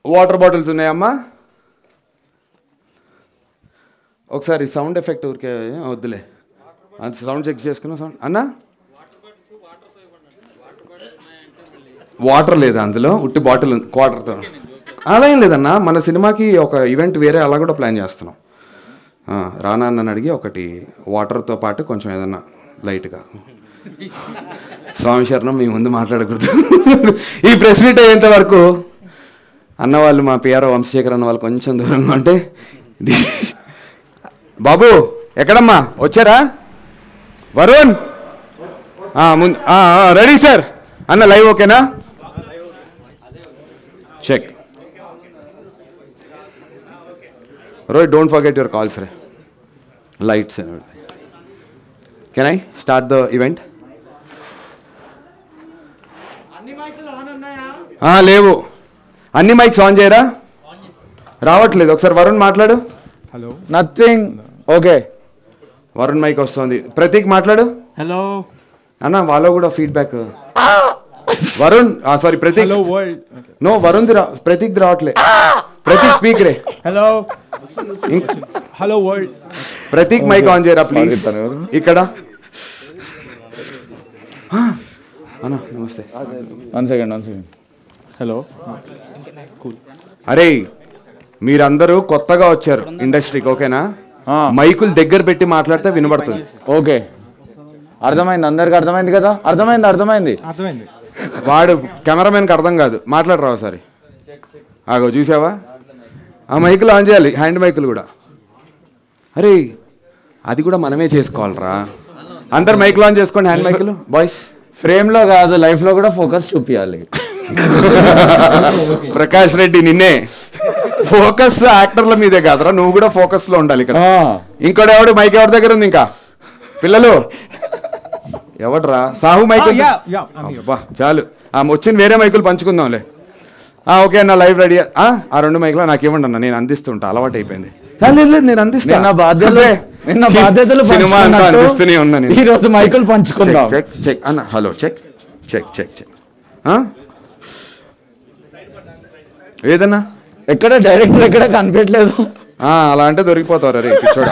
Water bottles ఉన్నాయమ్మా? ఒకసారి sound effect ఊరికే వద్దులే, అది సౌండ్ చెక్ చేసుకున్నా. సౌండ్ అన్నా వాటర్ లేదా అందులో? ఉట్టి బాటిల్ క్వార్టర్తో అలా ఏం లేదన్నా. మన సినిమాకి ఒక ఈవెంట్ వేరే అలా కూడా ప్లాన్ చేస్తున్నాం. రానా అన్నని అడిగి ఒకటి వాటర్తో పాటు కొంచెం ఏదన్నా లైట్గా. స్వామి శరణం, మీ ముందు మాట్లాడకూడదు. ఈ ప్రెస్ మీట్ అయ్యేంత వరకు అన్నవాళ్ళు మా పిఆర్ఓ వంశశేఖర్ అన్న వాళ్ళు కొంచెం దూరంగా ఉంటే, బాబు ఎక్కడమ్మా వచ్చారా? వరుణ్ రెడీ సార్ అన్న, లైవ్ ఓకేనా? Check. Rohit, don't forget your calls, right? Lights and everything. Can I start the event? లేవు. అన్ని మైక్స్ ఆన్ చేయరా? రావట్లేదు. ఒకసారి వరుణ్ మాట్లాడు. Hello. Nothing. Okay, Varun mike వస్తుంది. ప్రతీక్ మాట్లాడు. హలో అన్న, వాళ్ళ కూడా feedback. Varun sorry Prateek. Hello world. No, Varun Prateek రావట్లే. ప్రతీక్ స్పీకరే. Hello hello world. Prateek mike on చేయరా ప్లీజ్. ఇక్కడ అన్న నమస్తే. One second. హలో. అరే, మీరందరూ కొత్తగా వచ్చారు ఇండస్ట్రీకి, ఓకేనా? మైకులు దగ్గర పెట్టి మాట్లాడితే వినబడుతుంది. ఓకే, అర్థమైంది. అందరికి అర్థమైంది కదా? అర్థమైంది. వాడు కెమెరామెన్కి అర్థం కాదు. మాట్లాడరా ఒకసారి. ఆగో చూసావా, ఆ మైకులు ఆన్ చేయాలి, హ్యాండ్ మైకులు కూడా. అరే, అది కూడా మనమే చేసుకోవాలరా. అందరు మైకులు ఆన్ చేసుకోండి, హ్యాండ్ మైకులు. బాయ్స్, ఫ్రేమ్లో కాదు, లైఫ్లో కూడా ఫోకస్ చూపించాలి. ప్రకాష్ రెడ్డి, నిన్నే ఫోకస్ యాక్టర్ల మీదే కాదురా, నువ్వు కూడా ఫోకస్ లో ఉండాలి ఇక్కడ. ఇంకోటి ఎవడు మైక్ ఎవరి దగ్గర ఉంది? ఇంకా పిల్లలు ఎవడ్రా? సాహు మైక్. అబ్బా చాలు, వచ్చిన వేరే మైకులు పంచుకుందాంలే. ఓకే అన్న, లైవ్ రెడీ. ఆ 2 మైకులు నాకు ఇవ్వండి అన్న, నేను అందిస్తుంటా, అలవాటు అయిపోయింది. నేను అందిస్తాను. బాధ్యతలు సినిమా అంతా అందిస్తూనే ఉన్నాను. ఈ రోజు మైకులు పంచుకుందాం. చెక్ అన్న. Hello check. ఏదన్నా ఎక్కడ డైరెక్టర్ ఎక్కడ కనిపించలేదు. అలా అంటే దొరికిపోతారు. అరే చూడ.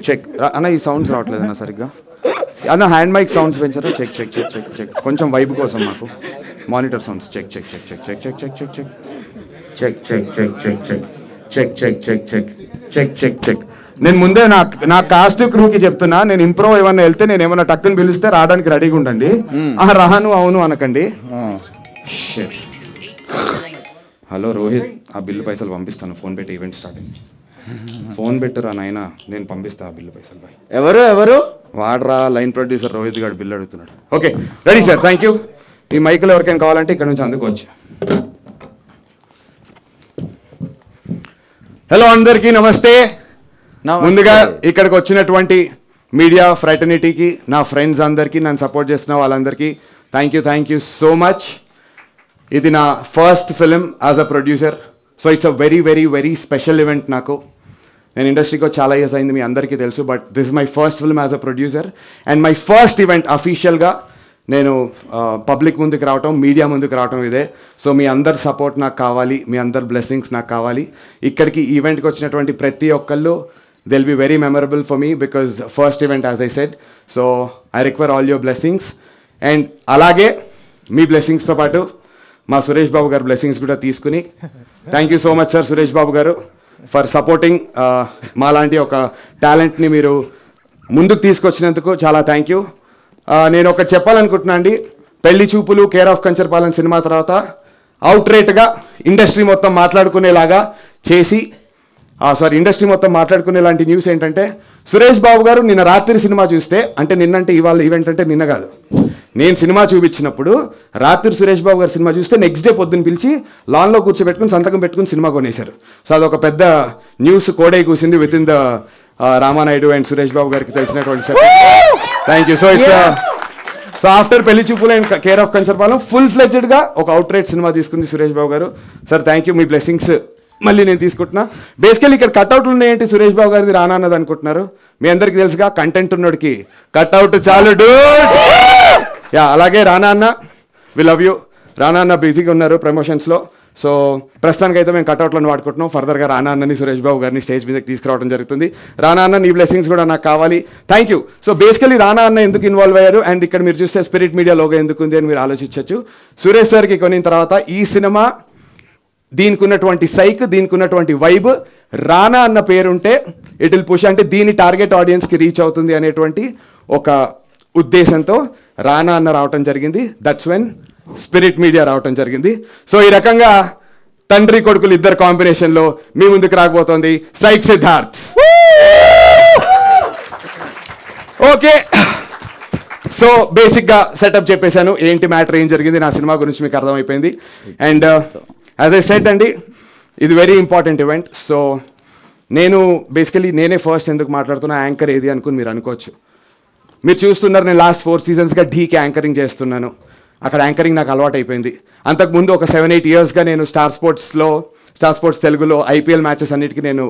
చెక్ అన్న, ఈ సౌండ్స్ రావట్లేదు అన్న సరిగ్గా. అన్న హ్యాండ్ మైక్ సౌండ్స్ పెంచారా? చెక్ కొంచెం వైబ్ కోసం మాకు. Monitor sounds check. నేను ముందే నా కాస్ట్ క్రూకి చెప్తున్నా, నేను ఇంప్రూవ్ ఏమన్నా వెళ్తే నేను ఏమన్నా టక్కుని పిలిస్తే రావడానికి రెడీగా ఉండండి. రాను అవును అనకండి. హలో రోహిత్, ఆ బిల్లు పైసలు పంపిస్తాను. ఫోన్ పెట్టి ఈవెంట్ స్టార్టింగ్. ఫోన్ పెట్టురా నాయన, నేను పంపిస్తా ఆ బిల్లు పైసలు. బాయ్. ఎవరు వాడరా, లైన్ ప్రొడ్యూసర్ రోహిత్ గారు బిల్లు అడుగుతున్నాడు. Okay ready sir, thank you. ఈ మైకులు ఎవరికైనా కావాలంటే ఇక్కడ నుంచి అందుకోవచ్చు. హలో అందరికీ నమస్తే. ముందుగా ఇక్కడికి వచ్చినటువంటి మీడియా ఫ్రైటర్నిటీకి, నా ఫ్రెండ్స్ అందరికీ, నన్ను సపోర్ట్ చేస్తున్న వాళ్ళందరికీ థ్యాంక్ యూ సో మచ్. ఇది నా first film as a producer, so it's a very very very special event నాకు. నేను ఇండస్ట్రీకి చాలా ఇయర్స్ అయింది, మీ అందరికీ తెలుసు. But this is my first film as a producer and my first event అఫీషియల్గా నేను పబ్లిక్ ముందుకు రావటం, మీడియా ముందుకు రావటం ఇదే. సో మీ అందరి సపోర్ట్ నాకు కావాలి, మీ అందరి బ్లెస్సింగ్స్ నాకు కావాలి. ఇక్కడికి ఈవెంట్కి వచ్చినటువంటి ప్రతి ఒక్కళ్ళు they will be very memorable for me because first event as I said. So I require all your blessings. And అలాగే మీ బ్లెస్సింగ్స్తో పాటు మా సురేష్ బాబు గారు బ్లెస్సింగ్స్ కూడా తీసుకుని, thank you so much sir Suresh Babu garu for supporting మాలాంటి ఒక టాలెంట్ని మీరు ముందుకు తీసుకొచ్చినందుకు చాలా థ్యాంక్ యూ. నేను ఒకటి చెప్పాలనుకుంటున్నా అండి. పెళ్లి చూపులు, కేర్ ఆఫ్ కంచర్పాలెం సినిమా తర్వాత అవుట్ రేట్గా ఇండస్ట్రీ మొత్తం మాట్లాడుకునేలాగా చేసి ఇండస్ట్రీ మొత్తం మాట్లాడుకునేలాంటి న్యూస్ ఏంటంటే, సురేష్ బాబు గారు నిన్న రాత్రి సినిమా చూస్తే, అంటే నిన్నంటే ఇవాళ ఈవెంట్ అంటే నిన్న కాదు, నేను సినిమా చూపించినప్పుడు రాత్రి సురేష్ బాబు గారు సినిమా చూస్తే నెక్స్ట్ డే పొద్దున్న పిలిచి లాన్లో కూర్చోబెట్టుకుని సంతకం పెట్టుకుని సినిమా కొనేశారు. సో అదొక పెద్ద న్యూస్ కోడై కూసింది with in the Ramanaidu and Suresh Babu గారికి తెలిసినటువంటి sir. Thank you. So after Pelli Choopulu and care of Kancharapalem full ఫ్లెడ్జ్డ్గా ఒక అవుట్ రైట్ సినిమా తీసుకుంది Suresh Babu garu. Sir thank you, మీ బ్లెస్సింగ్స్ మళ్ళీ నేను తీసుకుంటున్నా. బేసికల్లీ ఇక్కడ కట్అవుట్లు ఉన్నాయేంటి సురేష్ బాబు గారిది రానా అన్నది అనుకుంటున్నారు. మీ అందరికీ తెలుసుగా, కంటెంట్ ఉన్నోడికి కట్అవుట్ చాలు డూడ్. అలాగే రానా అన్న, వి లవ్ యూ. రానా అన్న బిజీగా ఉన్నారు ప్రమోషన్స్లో. సో ప్రస్తుతానికైతే మేము కట్అవుట్లను వాడుకుంటున్నాం. ఫర్దర్గా రానా అన్నని సురేష్ బాబు గారిని స్టేజ్ మీదకి తీసుకురావడం జరుగుతుంది. రానా అన్న నీ బ్లెస్సింగ్స్ కూడా నాకు కావాలి. Thank you. సో బేసికలీ రానా అన్న ఎందుకు ఇన్వాల్వ్ అయ్యారు అండ్ ఇక్కడ మీరు చూస్తే స్పిరిట్ మీడియా లోగో ఎందుకు ఉంది అని మీరు ఆలోచించవచ్చు. సురేష్ సార్కి కొనిన తర్వాత ఈ సినిమా దీనికి ఉన్నటువంటి సైక్, దీనికి ఉన్నటువంటి వైబ్, రానా అన్న పేరుంటే ఇట్ విల్ పుష్, అంటే దీని టార్గెట్ ఆడియన్స్కి రీచ్ అవుతుంది అనేటువంటి ఒక ఉద్దేశంతో రానా అన్న రావటం జరిగింది. దట్స్ వెన్ స్పిరిట్ మీడియా రావటం జరిగింది. సో ఈ రకంగా తండ్రి కొడుకులు ఇద్దరు కాంబినేషన్లో మీ ముందుకు రాకపోతుంది సైక్ సిద్ధార్థ్. ఓకే, సో బేసిక్గా సెటప్ చెప్పేశాను, ఏంటి మ్యాటర్, ఏం జరిగింది నా సినిమా గురించి మీకు అర్థమైపోయింది. అండ్ యాజ్ ఐ సెడ్ అండి, ఇది వెరీ ఇంపార్టెంట్ ఈవెంట్. సో నేను బేసికలీ నేనే ఫస్ట్ ఎందుకు మాట్లాడుతున్నా, యాంకర్ ఏది అనుకుని మీరు అనుకోవచ్చు. మీరు చూస్తున్నారు, నేను లాస్ట్ 4 సీజన్స్గా ఢీకి యాంకరింగ్ చేస్తున్నాను. అక్కడ యాంకరింగ్ నాకు అలవాటు అయిపోయింది. అంతకుముందు ఒక 7-8 ఇయర్స్గా నేను స్టార్ స్పోర్ట్స్ తెలుగులో IPL మ్యాచెస్ అన్నిటికీ నేను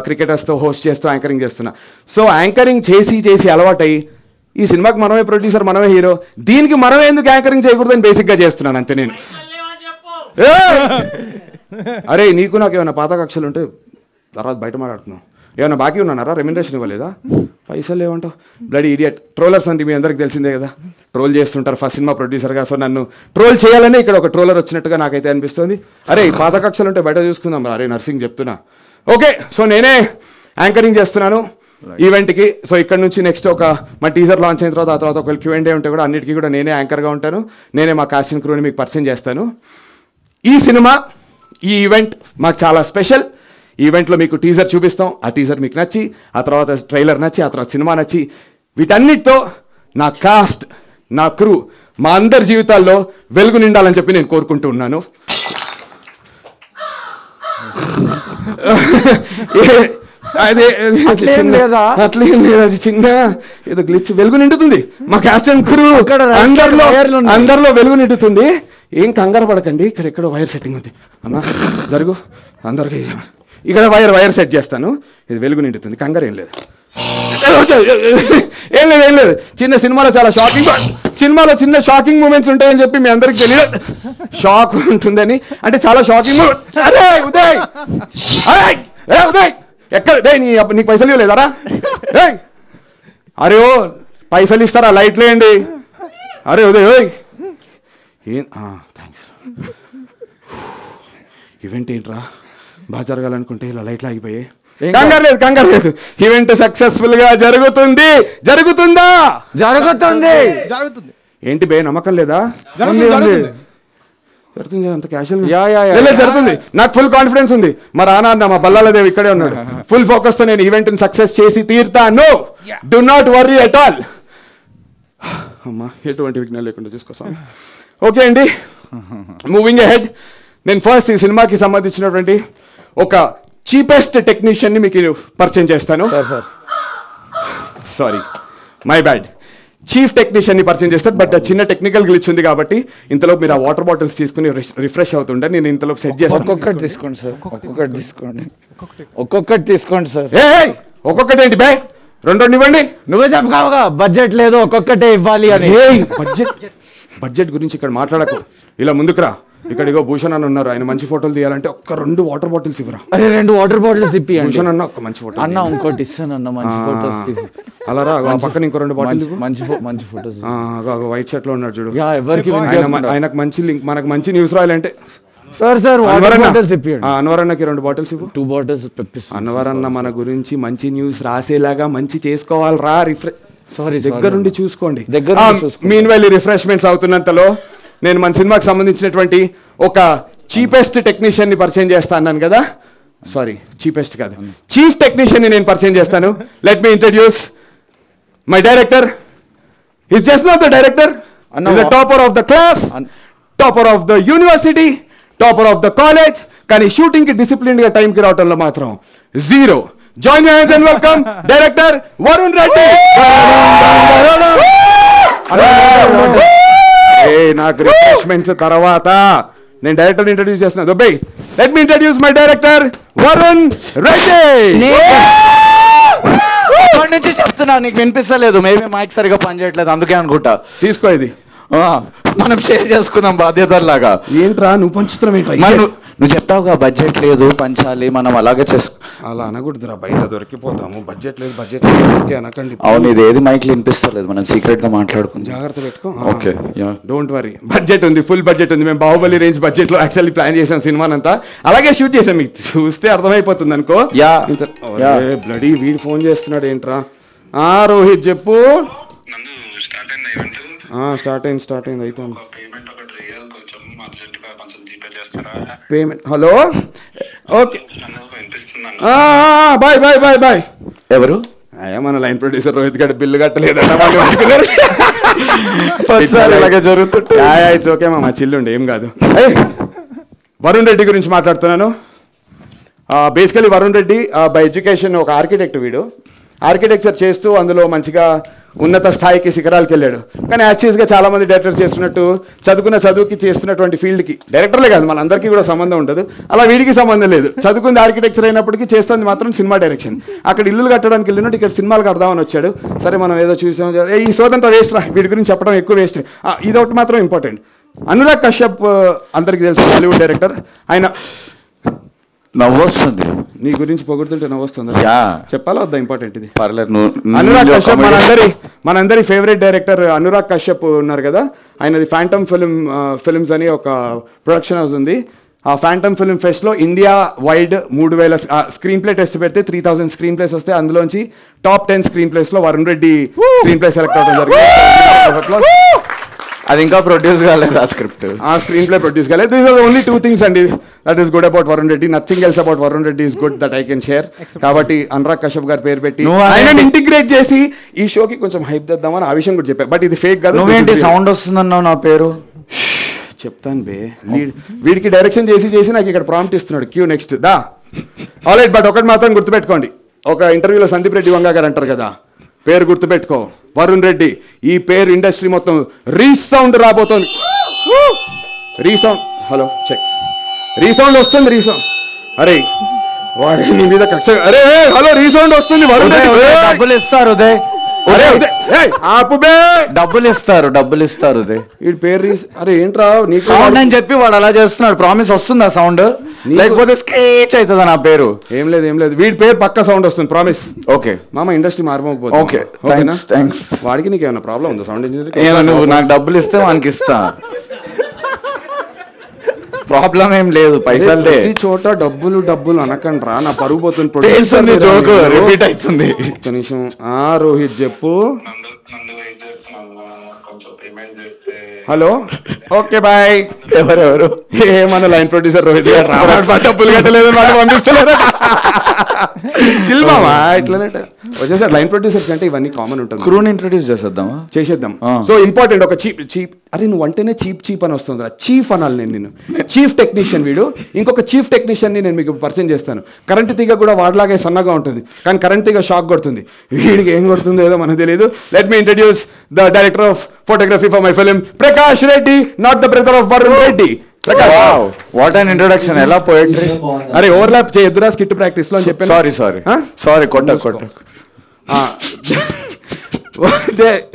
క్రికెటర్స్తో హోస్ట్ చేస్తూ యాంకరింగ్ చేస్తున్నా. సో యాంకరింగ్ చేసి అలవాటై ఈ సినిమాకి మనమే ప్రొడ్యూసర్, మనమే హీరో, దీనికి మనమే ఎందుకు యాంకరింగ్ చేయకూడదని బేసిక్గా చేస్తున్నాను అంతే నేను. అరే నీకు నాకు ఏమైనా పాత కక్షలు ఉంటే తర్వాత బయట మాట్లాడుతున్నావు. ఏమైనా బాకీ ఉన్నారా? రెమ్యునరేషన్ ఇవ్వలేదా? పైసలు లేవంటావు, బ్లడీ ఇడియట్. ట్రోలర్స్ అంటే మీ అందరికి తెలిసిందే కదా, ట్రోల్ చేస్తుంటారు ఫస్ట్ సినిమా ప్రొడ్యూసర్గా. సో నన్ను ట్రోల్ చేయాలని ఇక్కడ ఒక ట్రోలర్ వచ్చినట్టుగా నాకైతే అనిపిస్తుంది. అరే పాత కక్షలు ఉంటే బయట చూసుకుందాం. అరే నర్సింగ్ చెప్తున్నా. ఓకే, సో నేనే యాంకరింగ్ చేస్తున్నాను ఈవెంట్కి. సో ఇక్కడ నుంచి నెక్స్ట్ మా టీజర్ లాంచ్ అయిన తర్వాత ఆ తర్వాత ఒకవేళ Q&A ఉంటే కూడా అన్నిటికీ కూడా నేనే యాంకర్గా ఉంటాను. నేనే మా కాస్టింగ్ క్రూని మీకు పరిచయం చేస్తాను. ఈ సినిమా, ఈ ఈవెంట్ మాకు చాలా స్పెషల్. ఈ ఈవెంట్లో మీకు టీజర్ చూపిస్తాం, ఆ టీజర్ మీకు నచ్చి, ఆ తర్వాత ట్రైలర్ నచ్చి, ఆ తర్వాత సినిమా నచ్చి, వీటన్నిటితో నా కాస్ట్, నా క్రూ, మా అందరి జీవితాల్లో వెలుగు నిండాలని చెప్పి నేను కోరుకుంటూ ఉన్నాను. అట్లేం లేదు, అది చిన్న ఏదో గ్లిచ్. వెలుగు నిండుతుంది మా కాస్ట్ అండ్ క్రూ, అందరిలో వెలుగు నిండుతుంది. ఏం కంగారు పడకండి, ఇక్కడ ఎక్కడో వైర్ సెట్టింగ్ ఉంది అన్న, జరుగు. అందరికీ ఇక్కడ వైర్ సెట్ చేస్తాను, ఇది వెలుగు నిండుతుంది, కంగారు ఏం లేదు. ఏం లేదు. సినిమాలో చిన్న షాకింగ్ మూమెంట్స్ ఉంటాయని చెప్పి మీ అందరికి తెలియదు. షాక్ ఉంటుందని అంటే చాలా షాకింగ్ మూమెంట్. అరే ఉదయ్ ఎక్కడ నీకు పైసలు ఇవ్వలేదారా? అరే ఓ పైసలు ఇస్తారా? లైట్లు వేయండి. అరే ఉదయ్ థ్యాంక్స్. ఈవెంట్ ఏంట్రా బాగా జరగాలనుకుంటే ఇలా లైట్లు ఆగిపోయాయి. కంగారు లేదు. ఈవెంట్ సక్సెస్ఫుల్ గా జరుగుతుంది. జరుగుతుంది. ఏంటి బే, నమ్మకం లేదా? జరుగుతుంది. అంత క్యాషువల్ జరుగుతుంది. నాకు ఫుల్ కాన్ఫిడెన్స్ ఉంది. మా రానా అన్న, మా బల్లాలదేవి ఇక్కడే ఉన్నాడు. ఫుల్ ఫోకస్ తో నేను ఈవెంట్ ని సక్సెస్ చేసి తీరుతాను. Do not worry at all. అమ్మా ఎటువంటి విఘ్నాలు లేకుండా చూసుకోసం. ఓకే అండి, మూవింగ్ అహెడ్. నేను ఫస్ట్ ఈ సినిమాకి సంబంధించినటువంటి ఒక చీపెస్ట్ టెక్నీషియన్ని మీకు పరిచయం చేస్తాను. Sorry, my bad. చీఫ్ టెక్నీషియన్ని పరిచయం చేస్తాను. బట్ చిన్న టెక్నికల్ గ్లిచ్ ఉంది కాబట్టి ఇంతలో మీరు ఆ వాటర్ బాటిల్స్ తీసుకుని రిఫ్రెష్ అవుతుంటే నేను ఇంతలో సెట్ చేస్తాను. ఒక్కొక్కటి తీసుకోండి సార్, ఒక్కొక్కటి తీసుకోండి సార్. ఒక్కొక్కటి ఏంటి బే, రెండు ఇవ్వండి. నువ్వే చెప్పగా బడ్జెట్ లేదు, ఒక్కొక్కటే ఇవ్వాలి అని. బడ్జెట్ గురించి ఇక్కడ మాట్లాడకు, ఇలా ముందుకురా. ఇక్కడ ఇగో భూషణ్ అన్న ఉన్నారు, ఆయన మంచి ఫోటోలు తీయాలంటే 2 వాటర్ బాటిల్స్ ఇవ్వరా? అరే 2 వాటర్ బాటిల్స్ ఇప్పి. భూషణ్ అన్న ఒక మంచి ఫోటో అన్న, ఇంకోటి ఇస్తానన్న మంచి ఫోటోస్ తీసి. అలా రా, పక్కన ఇంకో 2 బాటిల్స్ మంచి ఫోటోస్. వైట్ షర్ట్ లో ఉన్నాడు చూడు, ఎవరికి ఆయనకు మంచి లింక్, మనకు మంచి న్యూస్ రాయాలంటే సార్ వాటర్ బాటిల్స్ ఇప్పియండి. అన్వర్ అన్నకి 2 బాటిల్స్ ఇవ్వు. 2 బాటిల్స్ పెప్పిస్తాను. అన్వర్ అన్న మన గురించి మంచి న్యూస్ రాసేలాగా మంచి చేసుకోవాలి రా. సారీ, దగ్గరుండి చూసుకోండి. మీన్ వైల్ రిఫ్రెష్మెంట్స్ అవుతున్నంతలో నేను మన సినిమాకి సంబంధించినటువంటి ఒక చీపెస్ట్ టెక్నీషియన్ ని పరిచయం చేస్తా అన్నాను కదా. సారీ, చీపెస్ట్ కాదు, చీఫ్ టెక్నీషియన్ ని నేను పరిచయం చేస్తాను. Let me introduce my director. Is just not the director, is the topper of the class, topper of the university, topper of the college. కానీ షూటింగ్ కి డిసిప్లిన్ గా టైం కి రావడంలో మాత్రం 0. Join your hands and welcome director Varun Reddy. నాకు రిఫ్రెష్మెంట్స్ తర్వాత నేను డైరెక్టర్ ఇంట్రడ్యూస్ చేస్తున్నా. దుబ్బై, let me introduce my director Varun Reddy. నుంచి చెప్తున్నా, నీకు వినిపిస్తలేదు. మేబీ మైక్ సరిగా పనిచేయట్లేదు, అందుకే అనుకుంటా. తీసుకో ఇది. మనం షేర్ చేసుకున్నాం బాధ్యతలాగా. ఏంట్రా నువ్వు పంచుతున్నావు ఏంట్రా? నువ్వు చెప్తావుగా బడ్జెట్ లేదు పంచాలి, మనం అలాగే అలా అనకూడదురా, బయట దొరికిపోతాము. బడ్జెట్ లేదు బడ్జెట్ అనకండి. అవును, ఇది ఏది మైక్లో వినిపిస్తలేదు, మనం సీక్రెట్ గా మాట్లాడుకుందాం. జాగ్రత్త పెట్టుకో. Okay, don't worry. బడ్జెట్ ఉంది, ఫుల్ బడ్జెట్ ఉంది. మేము బాహుబలి రేంజ్ బడ్జెట్ లో యాక్చువల్లీ ప్లాన్ చేసాం సినిమానంతా. అలాగే షూట్ చేసాం, మీకు చూస్తే అర్థమైపోతుంది అనుకో. బ్లడీ వీడు ఫోన్ చేస్తున్నాడు ఏంట్రా? రోహిత్ చెప్పు. స్టార్ట్ అయింది అయితే payment. Hello, okay, bye bye bye bye. ఎవరు? మన లైన్ ప్రొడ్యూసర్ రోహిత్ గారు బిల్లు కట్టలేదన్న ఇలాగే జరుగుతుంది. ఇట్స్ ఓకే మా చిల్లుండి, ఏం కాదు. వరుణ్ రెడ్డి గురించి మాట్లాడుతున్నాను. Basically Varun Reddy by education ఒక ఆర్కిటెక్ట్. వీడు ఆర్కిటెక్చర్ చేస్తూ అందులో మంచిగా ఉన్నత స్థాయికి శిఖరాలకు వెళ్ళాడు. కానీ యాక్చువల్గా చాలామంది డైరెక్టర్స్ చేస్తున్నట్టు చదువుకున్న చదువుకి చేస్తున్నటువంటి ఫీల్డ్కి డైరెక్టర్లే కాదు మన అందరికీ కూడా సంబంధం ఉండదు. అలా వీడికి సంబంధం లేదు. చదువుకుంది ఆర్కిటెక్చర్ అయినప్పటికీ చేస్తుంది మాత్రం సినిమా డైరెక్షన్. అక్కడ ఇల్లులు కట్టడానికి వెళ్ళినట్టు ఇక్కడ సినిమాలు కడదామని వచ్చాడు. సరే మనం ఏదో చూసాం, ఈ సోదంతా వేస్ట్ రా, వీడి గురించి చెప్పడం ఎక్కువ వేస్ట్. ఇది ఒకటి మాత్రం ఇంపార్టెంట్. అనురాగ్ కశ్యప్ అందరికీ తెలుసు, హాలీవుడ్ డైరెక్టర్. ఆయన నవ్వొస్తుంది నీ గురించి పొగుడుతుంటే నవ్వొస్తుంది. చెప్పాలా వద్దా? ఇంపార్టెంట్ ఇది. పర్లేదు. అనురాగ్ కశ్యప్ మనందరి ఫేవరెట్ డైరెక్టర్ అనురాగ్ కశ్యప్ ఉన్నారు కదా, ఆయనది ఫ్యాంటమ్ ఫిల్మ్స్ అని ఒక ప్రొడక్షన్ హౌస్ ఉంది. ఆ ఫ్యాంటమ్ ఫిల్మ్ ఫెస్ట్లో India wide 3000 screenplay test పెడితే 3000 స్క్రీన్ ప్లేస్ వస్తే అందులోంచి టాప్ 10 స్క్రీన్ ప్లేస్లో Varun Reddy screen play select అవడం జరిగింది. అది ఇంకా ప్రొడ్యూస్ కాలేదు, ఆ స్క్రిప్ట్, ఆ స్క్రీన్ ప్లే ప్రొడ్యూస్ కాలేదు. దీస్ ఆర్ ఓన్లీ 2 things అండి that is good about Varun Reddy. Nothing else about Varun Reddy is good that I can share. కాబట్టి అనురాగ్ కశ్యప్ గారి పేరు పెట్టి ఆయన ఇంటిగ్రేట్ చేసి ఈ షోకి కొంచెం హైప్ తెద్దామని ఆ విషయం కూడా చెప్పా. బట్ ఇది ఫేక్ కాదు. నువ్వేంటి సౌండ్ వస్తుందన్నావు నా పేరు? చెప్తాను బే. వీడికి డైరెక్షన్ చేసి నాకు ఇక్కడ ప్రాంప్ట్ ఇస్తున్నాడు, క్యూ నెక్స్ట్ దా. ఆల్రైట్, బట్ ఒకటి మాత్రం గుర్తుపెట్టుకోండి. ఒక ఇంటర్వ్యూలో సందీప్ రెడ్డి వంగా గారు అంటారు కదా, పేరు గుర్తుపెట్టుకో వరుణ్ రెడ్డి. ఈ పేరు ఇండస్ట్రీ మొత్తం రీసౌండ్ రాబోతోంది. రీసౌండ్, హలో చెక్, రీసౌండ్ వస్తుంది. రీసౌండ్, అరే వాడు నీ మీద కక్ష. అరే హలో, రీసౌండ్ వస్తుంది. వరుణ్ రెడ్డి డబ్బులు ఇస్తారు ఉదయ్, డబ్బులు ఇస్తారు ఉదయ్. వీడి పేరు అరే ఏంట్రా నీ సౌండ్ అని చెప్పి వాడు అలా చేస్తున్నాడు. ప్రామిస్ వస్తుందా సౌండ్? లేకపోతే స్కేచ్ అవుతుందా నా పేరు? ఏం లేదు, వీడి పేరు పక్క సౌండ్ వస్తుంది, ప్రామిస్. ఓకే, మామ ఇండస్ట్రీ మారిపోతుంది. Okay, thanks. వాడికి నీకు ఏమైనా ప్రాబ్లం ఉందా? సౌండ్ ఇంజనీర్ నువ్వు నాకు డబ్బులు ఇస్తే వానికి ఇస్తా, ప్రాబ్లం ఏం లేదు. పైసలు ప్రతి చోట డబ్బులు అనకండి రా, నా పరుగు పోతుంది. రిపీట్ అవుతుంది. నిమిషం. రోహిత్ చెప్పు. Hello, okay bye. ఎవరెవరు? ఏమన్నా లైన్ ప్రొడ్యూసర్ రోహిత్ గారు డబ్బులు కట్టలేదు పంపిస్తలేరు. చిల్మామా ఇట్లా వచ్చేసారి. లైన్ ప్రొడ్యూసర్స్ అంటే ఇవన్నీ కామన్ ఉంటుంది. క్రూని ఇంట్రొడ్యూస్ చేసేద్దాం. సో ఇంపార్టెంట్ ఒక చీప్. అరే నువ్వు అంటేనే చీప్ అని వస్తుంది రా. చీఫ్ అనాలి నేను. చీఫ్ టెక్నీషియన్ వీడు. ఇంకొక చీఫ్ టెక్నీషియన్ని నేను మీకు పరిచయం చేస్తాను. కరెంట్ తీగ కూడా వాడిలాగే సన్నగా ఉంటుంది, కానీ కరెంట్ తీగ షాక్ కొడుతుంది. వీడికి ఏం కొడుతుందో ఏదో మనకు తెలియదు. Let me introduce the director of photography for my film, Prakash Reddy, not the brother of Varun Reddy. What an introduction. ఎలా పోయట్రీ? అరే ఓవర్లాప్ చేయొద్దురా స్కిట్ ప్రాక్టీస్ లో అని చెప్పాను. సారీ కొట్ట.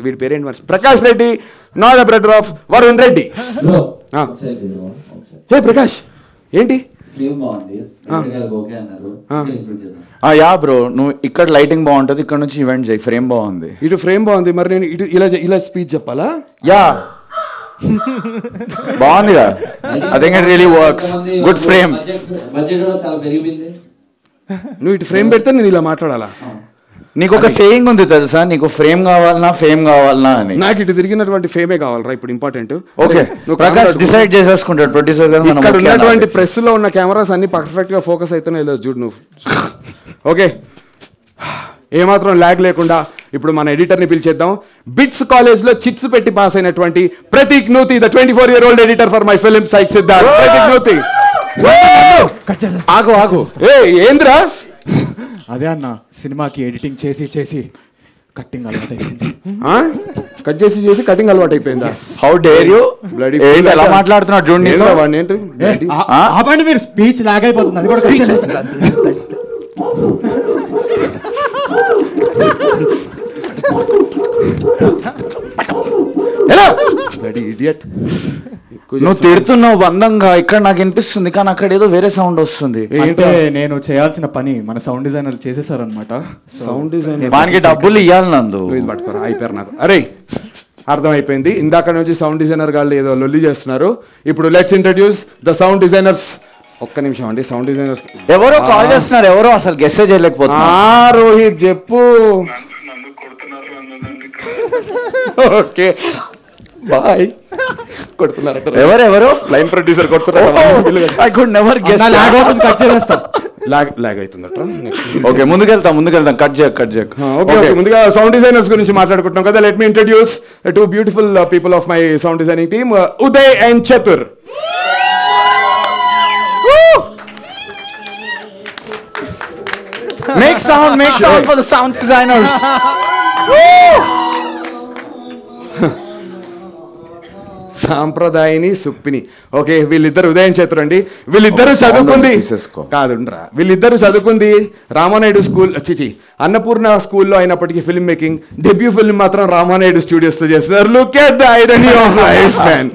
వీడి పేరేంటి మరి? Prakash Reddy, not the brother of Varun Reddy. Hey Prakash, ఏంటి యా బ్రో, నువ్వు ఇక్కడ లైటింగ్ బాగుంటుంది, ఇక్కడ నుంచి ఈవెంట్ చేయి. ఫ్రేమ్ బాగుంది, ఇటు ఫ్రేమ్ బాగుంది. మరి నేను ఇటు ఇలా స్పీచ్ చెప్పాలా? యా బాగుంది కదా. I think it really works. Good frame. నువ్వు ఇటు ఫ్రేమ్ పెడితే నేను ఇలా మాట్లాడాలా? నీకు ఒక సేయింగ్ ఉంది తెలుసా, నీకు ఫ్రేమ్ కావాలనా ఫేమ్ కావాలనా అని. నాకు ఇటు తిరిగినటువంటి ఫేమే కావాలరా ఇప్పుడు ఇంపార్టెంట్. ఓకే, ప్రకాష్ డిసైడ్ చేసేసుకుంటాడు ప్రొడ్యూసర్ గారు. ఇక్కడ ఉన్నటువంటి ప్రెస్ లో ఉన్న కెమెరాస్ అన్ని పర్ఫెక్ట్ గా ఫోకస్ అయితేనే లేదు చూడు నువ్వు. ఓకే, ఏమాత్రం ల్యాగ్ లేకుండా ఇప్పుడు మన ఎడిటర్ని పిలిచేద్దాం. బిట్స్ కాలేజ్లో చిట్స్ పెట్టి పాస్ అయినటువంటి Prateek Nuthi, the 24-year-old editor for my film Psych Siddharth. Prateek Nuthi, ఆగు. ఏంద్రా? అదే అన్న, సినిమాకి ఎడిటింగ్ చేసి కట్టింగ్ అలవాటు అయిపోయింది. కట్ చేసి కటింగ్ అలవాటు అయిపోయిందా? How dare you. ఎలా మాట్లాడుతున్నాడు చూడండి. ఆపండి మీరు, స్పీచ్ లాగ్ అయిపోతుంది. అది కూడా కట్ చేసేస్తాను. ఇడియట్. నువ్వు తిడుతున్నావు బంధంగా, ఇక్కడ నాకు వినిపిస్తుంది కానీ అక్కడ ఏదో వేరే సౌండ్ వస్తుంది. అంటే నేను చేయాల్సిన పని మన సౌండ్ డిజైనర్ చేసేసారనమాట. సౌండ్ డిజైన్ వానికి డబ్బులు ఇవ్వాలి నందు. ఇది పట్టుకోరా అయిపోయారు నాకు. అరే అర్థమైపోయింది, ఇందాక నుంచి సౌండ్ డిజైనర్ గాళ్ళు ఏదో లొల్లి చేస్తున్నారు. ఇప్పుడు let's introduce the sound designers. ఒక్క నిమిషం అండి, సౌండ్ డిజైనర్స్ ఎవరో కాల్ చేస్తున్నారు, ఎవరో అసలు గెస్సే చేయలేకపోతున్నా. రోహిత్ చెప్పు. Okay bye. కొడుతున్నారట ఎవరెవరు? లైన్ ప్రొడ్యూసర్ కొడుతున్నారు. I could never guess. Cut చేసేస్తా. లాగ్ అవుతుందట. ఓకే ముందుకెళ్తాం. కట్ చేయకు. ఓకే ముందుగా సౌండ్ డిజైనర్స్ గురించి మాట్లాడుకుంటున్నాం కదా. Let me introduce two beautiful people of my sound designing team, Uday and Chatur. Make sound for the sound designers. సాంప్రదాయని సుప్పిని. ఓకే వీళ్ళిద్దరు ఉదయం చేతురండి. వీళ్ళిద్దరు చదువుకుంది కాదుండ్రా, వీళ్ళిద్దరు చదువుకుంది రామానాయుడు స్కూల్ చిచి అన్నపూర్ణ స్కూల్లో అయినప్పటికీ ఫిల్మ్ మేకింగ్ డెబ్యూ ఫిల్మ్ మాత్రం రామానాయుడు స్టూడియోస్ లో చేస్తారు. Look at the irony of life man.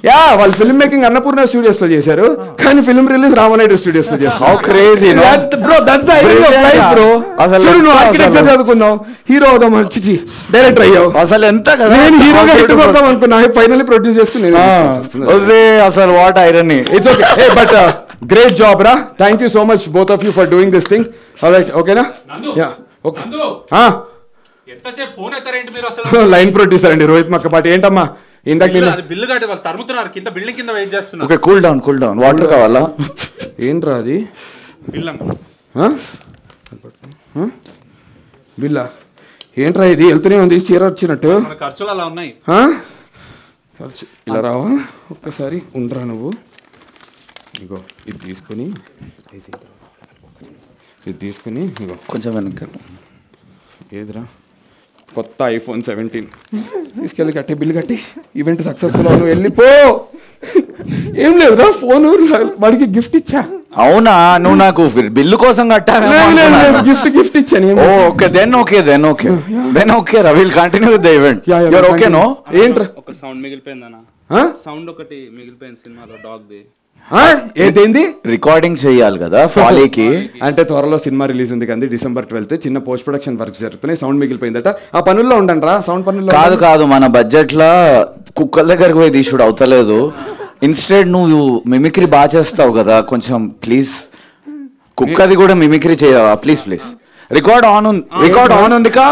Yeah వాళ్ళు ఫిల్మ్ మేకింగ్ అన్నపూర్ణ స్టూడియోస్ లో చేశారు కానీ ఫిల్మ్ రిలీజ్ రామానాయుడు స్టూడియోస్ లో చేస్తారు. How crazy, no? Bro, that's the irony of life, bro. చూడు నువ్వు ఆర్కిటెక్చర్ చదువుకున్నావు, హీరో అవుదాం చిచి డైరెక్టర్ అయ్యావు. అసలు ఎంత కదా, నేను హీరోగా ఇష్టపడదాం అనుకున్నా, ఫైనల్లీ ప్రొడ్యూస్ చేసుకుని అసలు what irony. It's okay but great job రా. Thank you so much both of you for doing this thing. Alright ఓకేనా? Ya okay. ఎంతసేపు ఫోన్ ఎత్తారేంటి మీరు అసలు? లైన్ ప్రొడ్యూసర్ అండి రోహిత్ మక్కపాటి. ఏంటమ్మా ఇందాక బిల్లు కట్టి వాళ్ళు తరుముతున్నారు, కింద బిల్డింగ్ కింద వెయిట్ చేస్తున్నారు. ఓకే కూల్ డౌన్ వాటర్ కావాలా? ఏంట్రా అది? బిల్ బిల్లా ఏంట్రా ఇది? వెళ్తూనే ఉంది చీర వచ్చినట్టు. ఖర్చులు అలా ఉన్నాయి. ఇలా రావా ఒక్కసారి ఉండరా నువ్వు. ఇగో ఇది తీసుకుని ఇగో కొంచెం వెనక్కి. ఏదిరా? కొత్త iPhone 17 తీసుకెళ్ళి కట్టి బిల్లు కట్టి ఈవెంట్ సక్సెస్ఫుల్ అవును వెళ్ళిపో. ఏం లేదురా, ఫోన్ వాడికి గిఫ్ట్ ఇచ్చా. అవునా? నువ్వు నాకు బిల్లు కోసం కట్టాను. గిఫ్ట్ ఇచ్చాను. ఓకే దెన్ ఓకే రా, will continue with the event. You are okay no? ఏంట్రా ఒక సౌండ్ మిగిలిపోయిందనా? సౌండ్ ఒకటి మిగిలిపోయింది సినిమాలో, డాగ్ ది. ఏదైంది? రికార్డింగ్ చేయాలి కదా ఫాలీకి. అంటే త్వరలో సినిమా రిలీజ్ ఉంది కానీ December 12th చిన్న పోస్ట్ ప్రొడక్షన్ వర్క్ జరుగుతున్నాయి. సౌండ్ మిగిలిపోయిందట, ఆ పనుల్లో ఉండండి రా. సౌండ్ పనుల్లో కాదు మన బడ్జెట్ లా కుక్కల దగ్గరికి పోయి తీసుడు అవుతలేదు. ఇన్స్టెడ్ నువ్వు మిమిక్రీ బాగా చేస్తావు కదా, కొంచెం ప్లీజ్ కుక్కది కూడా మిమిక్రీ చేయవా ప్లీజ్. రికార్డ్ ఆన్ ఉంది కా?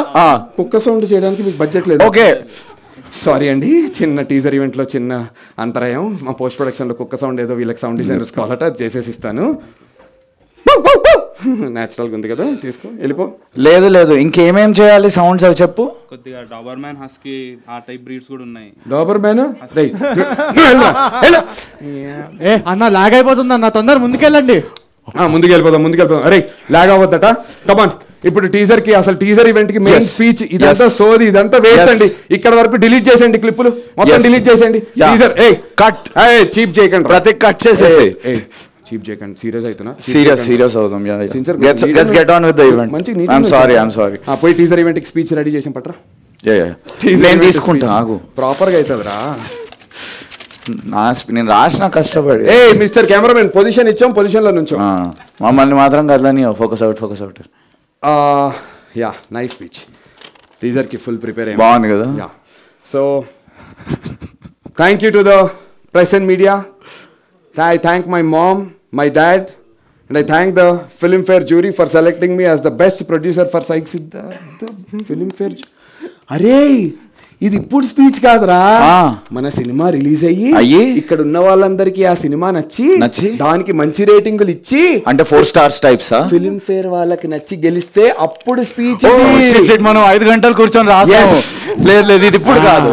కుక్క సౌండ్ చేయడానికి మీకు బడ్జెట్ లేదు. ఓకే సారీ అండి, చిన్న టీజర్ ఈవెంట్లో చిన్న అంతరాయం. మా పోస్ట్ ప్రొడక్షన్లో కుక్క సౌండ్ ఏదో వీళ్ళకి సౌండ్ డిజైనర్స్ కావాలట, అది చేసేసి ఇస్తాను. న్యాచురల్గా ఉంది కదా, తీసుకో వెళ్ళిపో. లేదు ఇంకేమేం చేయాలి సౌండ్స్ అవి చెప్పు. కొద్దిగా డాబర్మ్యాన్ హస్కీ ఆ టైప్ బ్రీడ్స్ కూడా ఉన్నాయి. డాబర్మ్యాన్ అన్న లాగ్ అయిపోతుంది అన్న, తొందర ముందుకెళ్ళండి. ముందుకెళ్ళిపోదాం. అరే లాగ్ అవ్వద్దట. కమాన్ ఇప్పుడు టీజర్ కి అసలు టీజర్ ఈవెంట్ కి మెయిన్ స్పీచ్ ఇదంతా సోది, ఇదంతా వేస్ట్ అండి. ఇక్కడ వరకు డిలీట్ చేసేయండి, క్లిప్పులు మొత్తం డిలీట్ చేసేయండి. టీజర్ కట్ చీప్ చేయకండి, ప్రతి కట్ చేసేసి చీప్ చేయకండి. సీరియస్ అవుతున్నా, సీరియస్ అవుతాం. Let's get on with the event. I am sorry. పోయి టీజర్ ఈవెంట్ కి స్పీచ్ రెడీ చేసి పట్రా. నేను తీసుకుంటా ఆగు. ప్రాపర్ గా అవుతుందిరా. నేను రాసిన కష్టపడి. మిస్టర్ కెమెరామెన్ పొజిషన్ ఇచ్చాం, పొజిషన్ లో నుంచో. మమ్మల్ని మాత్రం కదలని focus out. Yeah nice speech. Teaser కి ఫుల్ ప్రిపేర్ అయ్యి బాగుంది కదా. Yeah so thank you to the press and media. I thank my mom, my dad, and I thank the Filmfare jury for selecting me as the best producer for Saik Siddharth Filmfare. అరే ఇది ఇప్పుడు speech కాదురా, మన cinema release అయ్యి ఇక్కడ ఉన్న వాళ్ళందరికీ ఆ సినిమా నచ్చి దానికి మంచి రేటింగులు ఇచ్చి, అంటే 4 stars టైప్స్ ఫిల్మ్ఫేర్ వాళ్ళకి నచ్చి గెలిస్తే అప్పుడు స్పీచ్. మనం 5 గంటలు కూర్చొని రాసాము. లేదు ఇది ఇప్పుడు కాదు.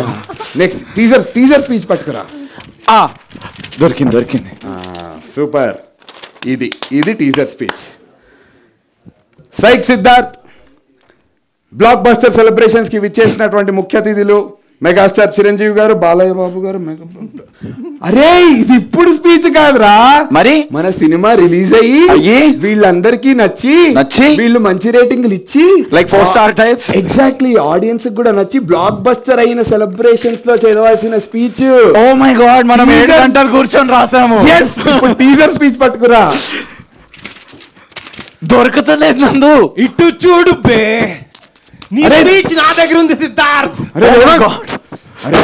నెక్స్ట్ టీజర్ స్పీచ్ పట్టుకురా. దొరికింది. సూపర్. ఇది teaser speech. Psych Siddharth block buster celebrations కి విచ్చేసినటువంటి ముఖ్య అతిథులు, మెగాస్టార్ చిరంజీవి గారు, బాలయ్య బాబు గారు, అరే ఇది ఇప్పుడు స్పీచ్ కాదురా, మరి మన సినిమా రిలీజ్ అయ్యి వీళ్ళందరికీ నచ్చి వీళ్ళు మంచి రేటింగ్లు ఇచ్చి like 4 star types exactly audience కూడా నచ్చి బ్లాక్ బస్టర్ అయిన సెలబ్రేషన్స్ లో చదవాల్సిన స్పీచ్. ఓ మై గాడ్, మనం 7 గంటలు కూర్చొని రాసాము. ఇప్పుడు టీజర్ స్పీచ్ పట్టుకురా. దొరకతలేదు నందు, ఇటు చూడు బే, నీ స్పీచ్ నా దగ్గర ఉంది సిద్ధార్థ్. అరే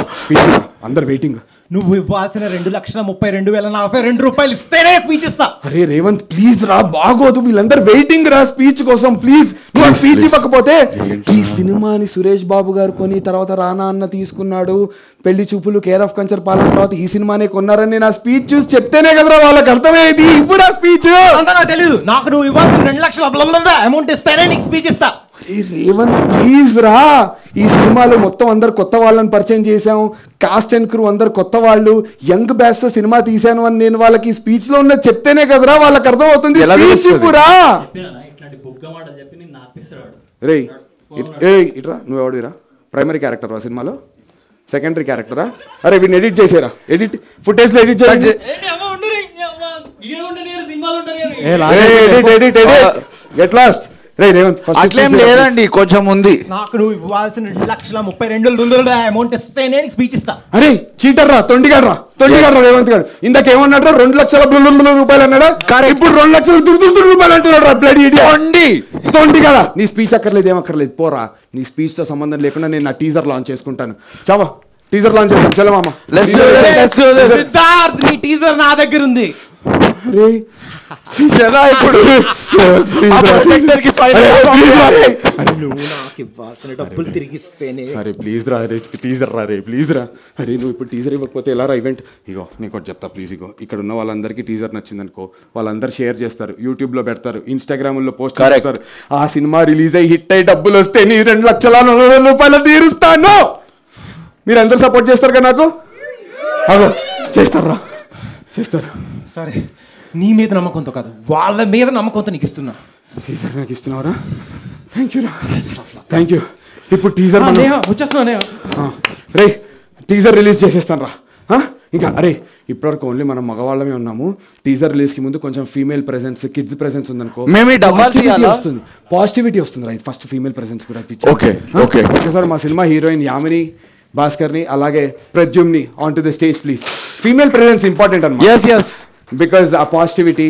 అందరు వెయిటింగ్. నువ్వు ఇవ్వాల్సిన 2,32,042 రూపాయలు ఇస్తేనే స్పీచ్ ఇస్తా. అరే రేవంత్ ప్లీజ్ రా, బాగోదు, వీళ్ళందరూ వెయిటింగ్ రా స్పీచ్ కోసం. ప్లీజ్ నువ్వు స్పీచ్ ఇవ్వకపోతే ఈ సినిమాని సురేష్ బాబు గారు కొని తర్వాత రానా అన్న తీసుకున్నాడు, పెళ్లి చూపులు, కేర్ ఆఫ్ కంచర్ పాలన తర్వాత ఈ సినిమానే కొన్నారని నా స్పీచ్ చూసి చెప్తేనే కదరా వాళ్ళకి అర్థమయ్యేది. ఇప్పుడు ఆ స్పీచ్ అంతా నాకు తెలీదు. నాకు నువ్వు ఇవ్వాల్సిన 2 లక్షల అమౌంట్ ఇస్తేనే నీకు స్పీచ్ ఇస్తా. రేవంత్ ప్లీజ్ రా, ఈ సినిమాలో మొత్తం అందరు కొత్త వాళ్ళని పరిచయం చేశాం, కాస్ట్ అండ్ క్రూ అందరు కొత్త వాళ్ళు, యంగ్ బ్యాచ్ తో సినిమా తీశాను అని నేను వాళ్ళకి స్పీచ్ లో ఉన్న చెప్తేనే కదరా వాళ్ళకి అర్థం అవుతుంది. రే ఇట్రా, నువ్వు ఎవడురా? ప్రైమరీ క్యారెక్టర్ రా సినిమాలో, సెకండరీ క్యారెక్టరా? అరే వీడిని ఎడిట్ చేసేరా, ఎడిట్ ఫుటేజ్ లో ఎడిట్ చేయండి. Get lost. అట్లేం లేదండి, కొంచెం ఉంది. నాకు నువ్వు ఇవ్వాల్సిన 2,32,200 అమౌంట్ ఇస్తేనే స్పీచ్ ఇస్తా. అరే చీటర్ రా, తొండిగాడు రేవంత్ గారు. ఇందాక ఏమన్నాడు? 2,00,000 రూపాయలు అన్నాడా? ఇప్పుడు 2,00,000 రూపాయలు అంటున్నాడు రా బ్లడీ ఇడియట్. తొండి కదా, నీ స్పీచ్ అక్కర్లేదు, ఏమక్కర్లేదు, పోరా. నీ స్పీచ్ తో సంబంధం లేకుండా నేను నా టీజర్ లాంచ్ చేసుకుంటాను. చావా టీజర్ లాంచ్ చేద్దాం. చలో మామ, సిద్ధార్థ్ నీ టీజర్ నా దగ్గర ఉంది. అరే ఇప్పుడు డబ్బులు తిరిగిస్తేనే. అరే ప్లీజ్ రా, అరే టీజర్ రా, రే ప్లీజ్ రా. అరే నువ్వు ఇప్పుడు టీజర్ ఇవ్వకపోతే ఎలా రా ఈవెంట్? ఇగో నీకు ఒకటి చెప్తా ప్లీజ్. ఇగో ఇక్కడ ఉన్న వాళ్ళందరికీ టీజర్ నచ్చింది అనుకో, వాళ్ళందరూ షేర్ చేస్తారు, యూట్యూబ్లో పెడతారు, ఇన్స్టాగ్రామ్లో పోస్ట్ చేస్తారు. ఆ సినిమా రిలీజ్ అయ్యి హిట్ అయ్యి డబ్బులు వస్తే నీ 2,40,000 రూపాయలు తీరుస్తాను. మీరు అందరూ సపోర్ట్ చేస్తారు కదా నాకు? అగో చేస్తారా, చేస్తారు. సరే, నీ మీద నమ్మకంతో కాదు, వాళ్ళ మీద నమ్మకంతో నీకు ఇస్తున్నా. టీజర్ నాకు ఇస్తున్నావరా? థ్యాంక్ యూ రా, థ్యాంక్ యూ. ఇప్పుడు టీజర్ వచ్చేస్తున్నా. రే టీజర్ రిలీజ్ చేసేస్తాను రా. ఇంకా అరే ఇప్పటివరకు ఓన్లీ మనం మగవాళ్ళమే ఉన్నాము. టీజర్ రిలీజ్కి ముందు కొంచెం ఫీమేల్ ప్రెసెన్స్, కిడ్స్ ప్రెసెన్స్ ఉందనుకో, వస్తుంది, పాజిటివిటీ వస్తుంది రైట్. ఫస్ట్ ఫీమేల్ ప్రెసెన్స్ కూడా ఒకసారి మా సినిమా హీరోయిన్ యామిని భాస్కర్ని అలాగే ప్రద్యుమ్ని on to the stage please. Female presence important అన్నమాట, బికాజ్ ఆ పాజిటివిటీ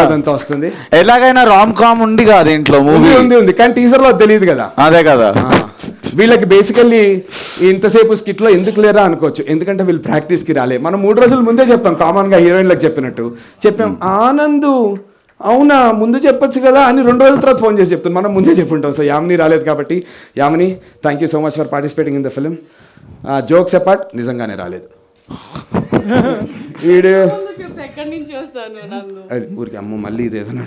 అదంతా వస్తుంది. ఎలాగైనా రామ్ కామ్ ఉంది కదా దీంట్లో, మూవీ ఉంది కానీ టీజర్ లో తెలియదు కదా. అదే కదా, వీళ్ళకి బేసికల్లీ ఇంతసేపు స్కిట్ లో ఎందుకు లేరా అనుకోవచ్చు, ఎందుకంటే వీళ్ళు ప్రాక్టీస్ కి రాలే. మనం 3 రోజుల ముందే చెప్తాం, కామన్ గా హీరోయిన్లకు చెప్పినట్టు చెప్పాం. ఆనందు అవునా ముందు చెప్పొచ్చు కదా అని 2 రోజుల తర్వాత ఫోన్ చేసి చెప్తాను, మనం ముందే చెప్పుంటాం. సో యామిని రాలేదు కాబట్టి, Yamini thank you so much for participating in the film. Jokes apart, నిజంగానే రాలేదు. ఊరికి అమ్మ మళ్ళీ ఇది ఏదైనా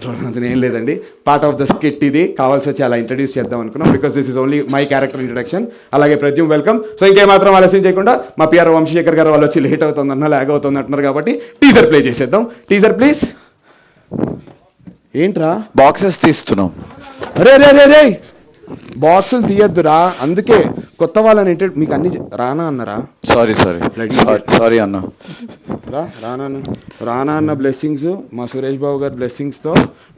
ఏం లేదండి, పార్ట్ ఆఫ్ ద స్కిట్ ఇది. కావాల్సి వచ్చి అలా ఇంట్రడ్యూస్ చేద్దాం అనుకున్నాం, because this is only my character introduction. అలాగే ప్రద్యుమ్ వెల్కమ్. సో ఇంకేమాత్రం ఆలస్యం చేయకుండా మా పిఆర్ వంశీశేఖర్ గారు వాళ్ళు వచ్చి లేట్ అవుతుందన్నా లాగ్ అవుతుంది అంటున్నారు కాబట్టి టీజర్ ప్లే చేసేద్దాం. Teaser please. ఏంట్రా బాక్సెస్ తీస్తున్నాం? అరే రే రే రే బాక్సులు తీయద్దురా, అందుకే కొత్త వాళ్ళని మీకు అన్ని రానా అన్నారా? సారీ అన్న. రానా అన్న బ్లెస్సింగ్స్, మా సురేష్ బాబు గారి బ్లెస్సింగ్స్తో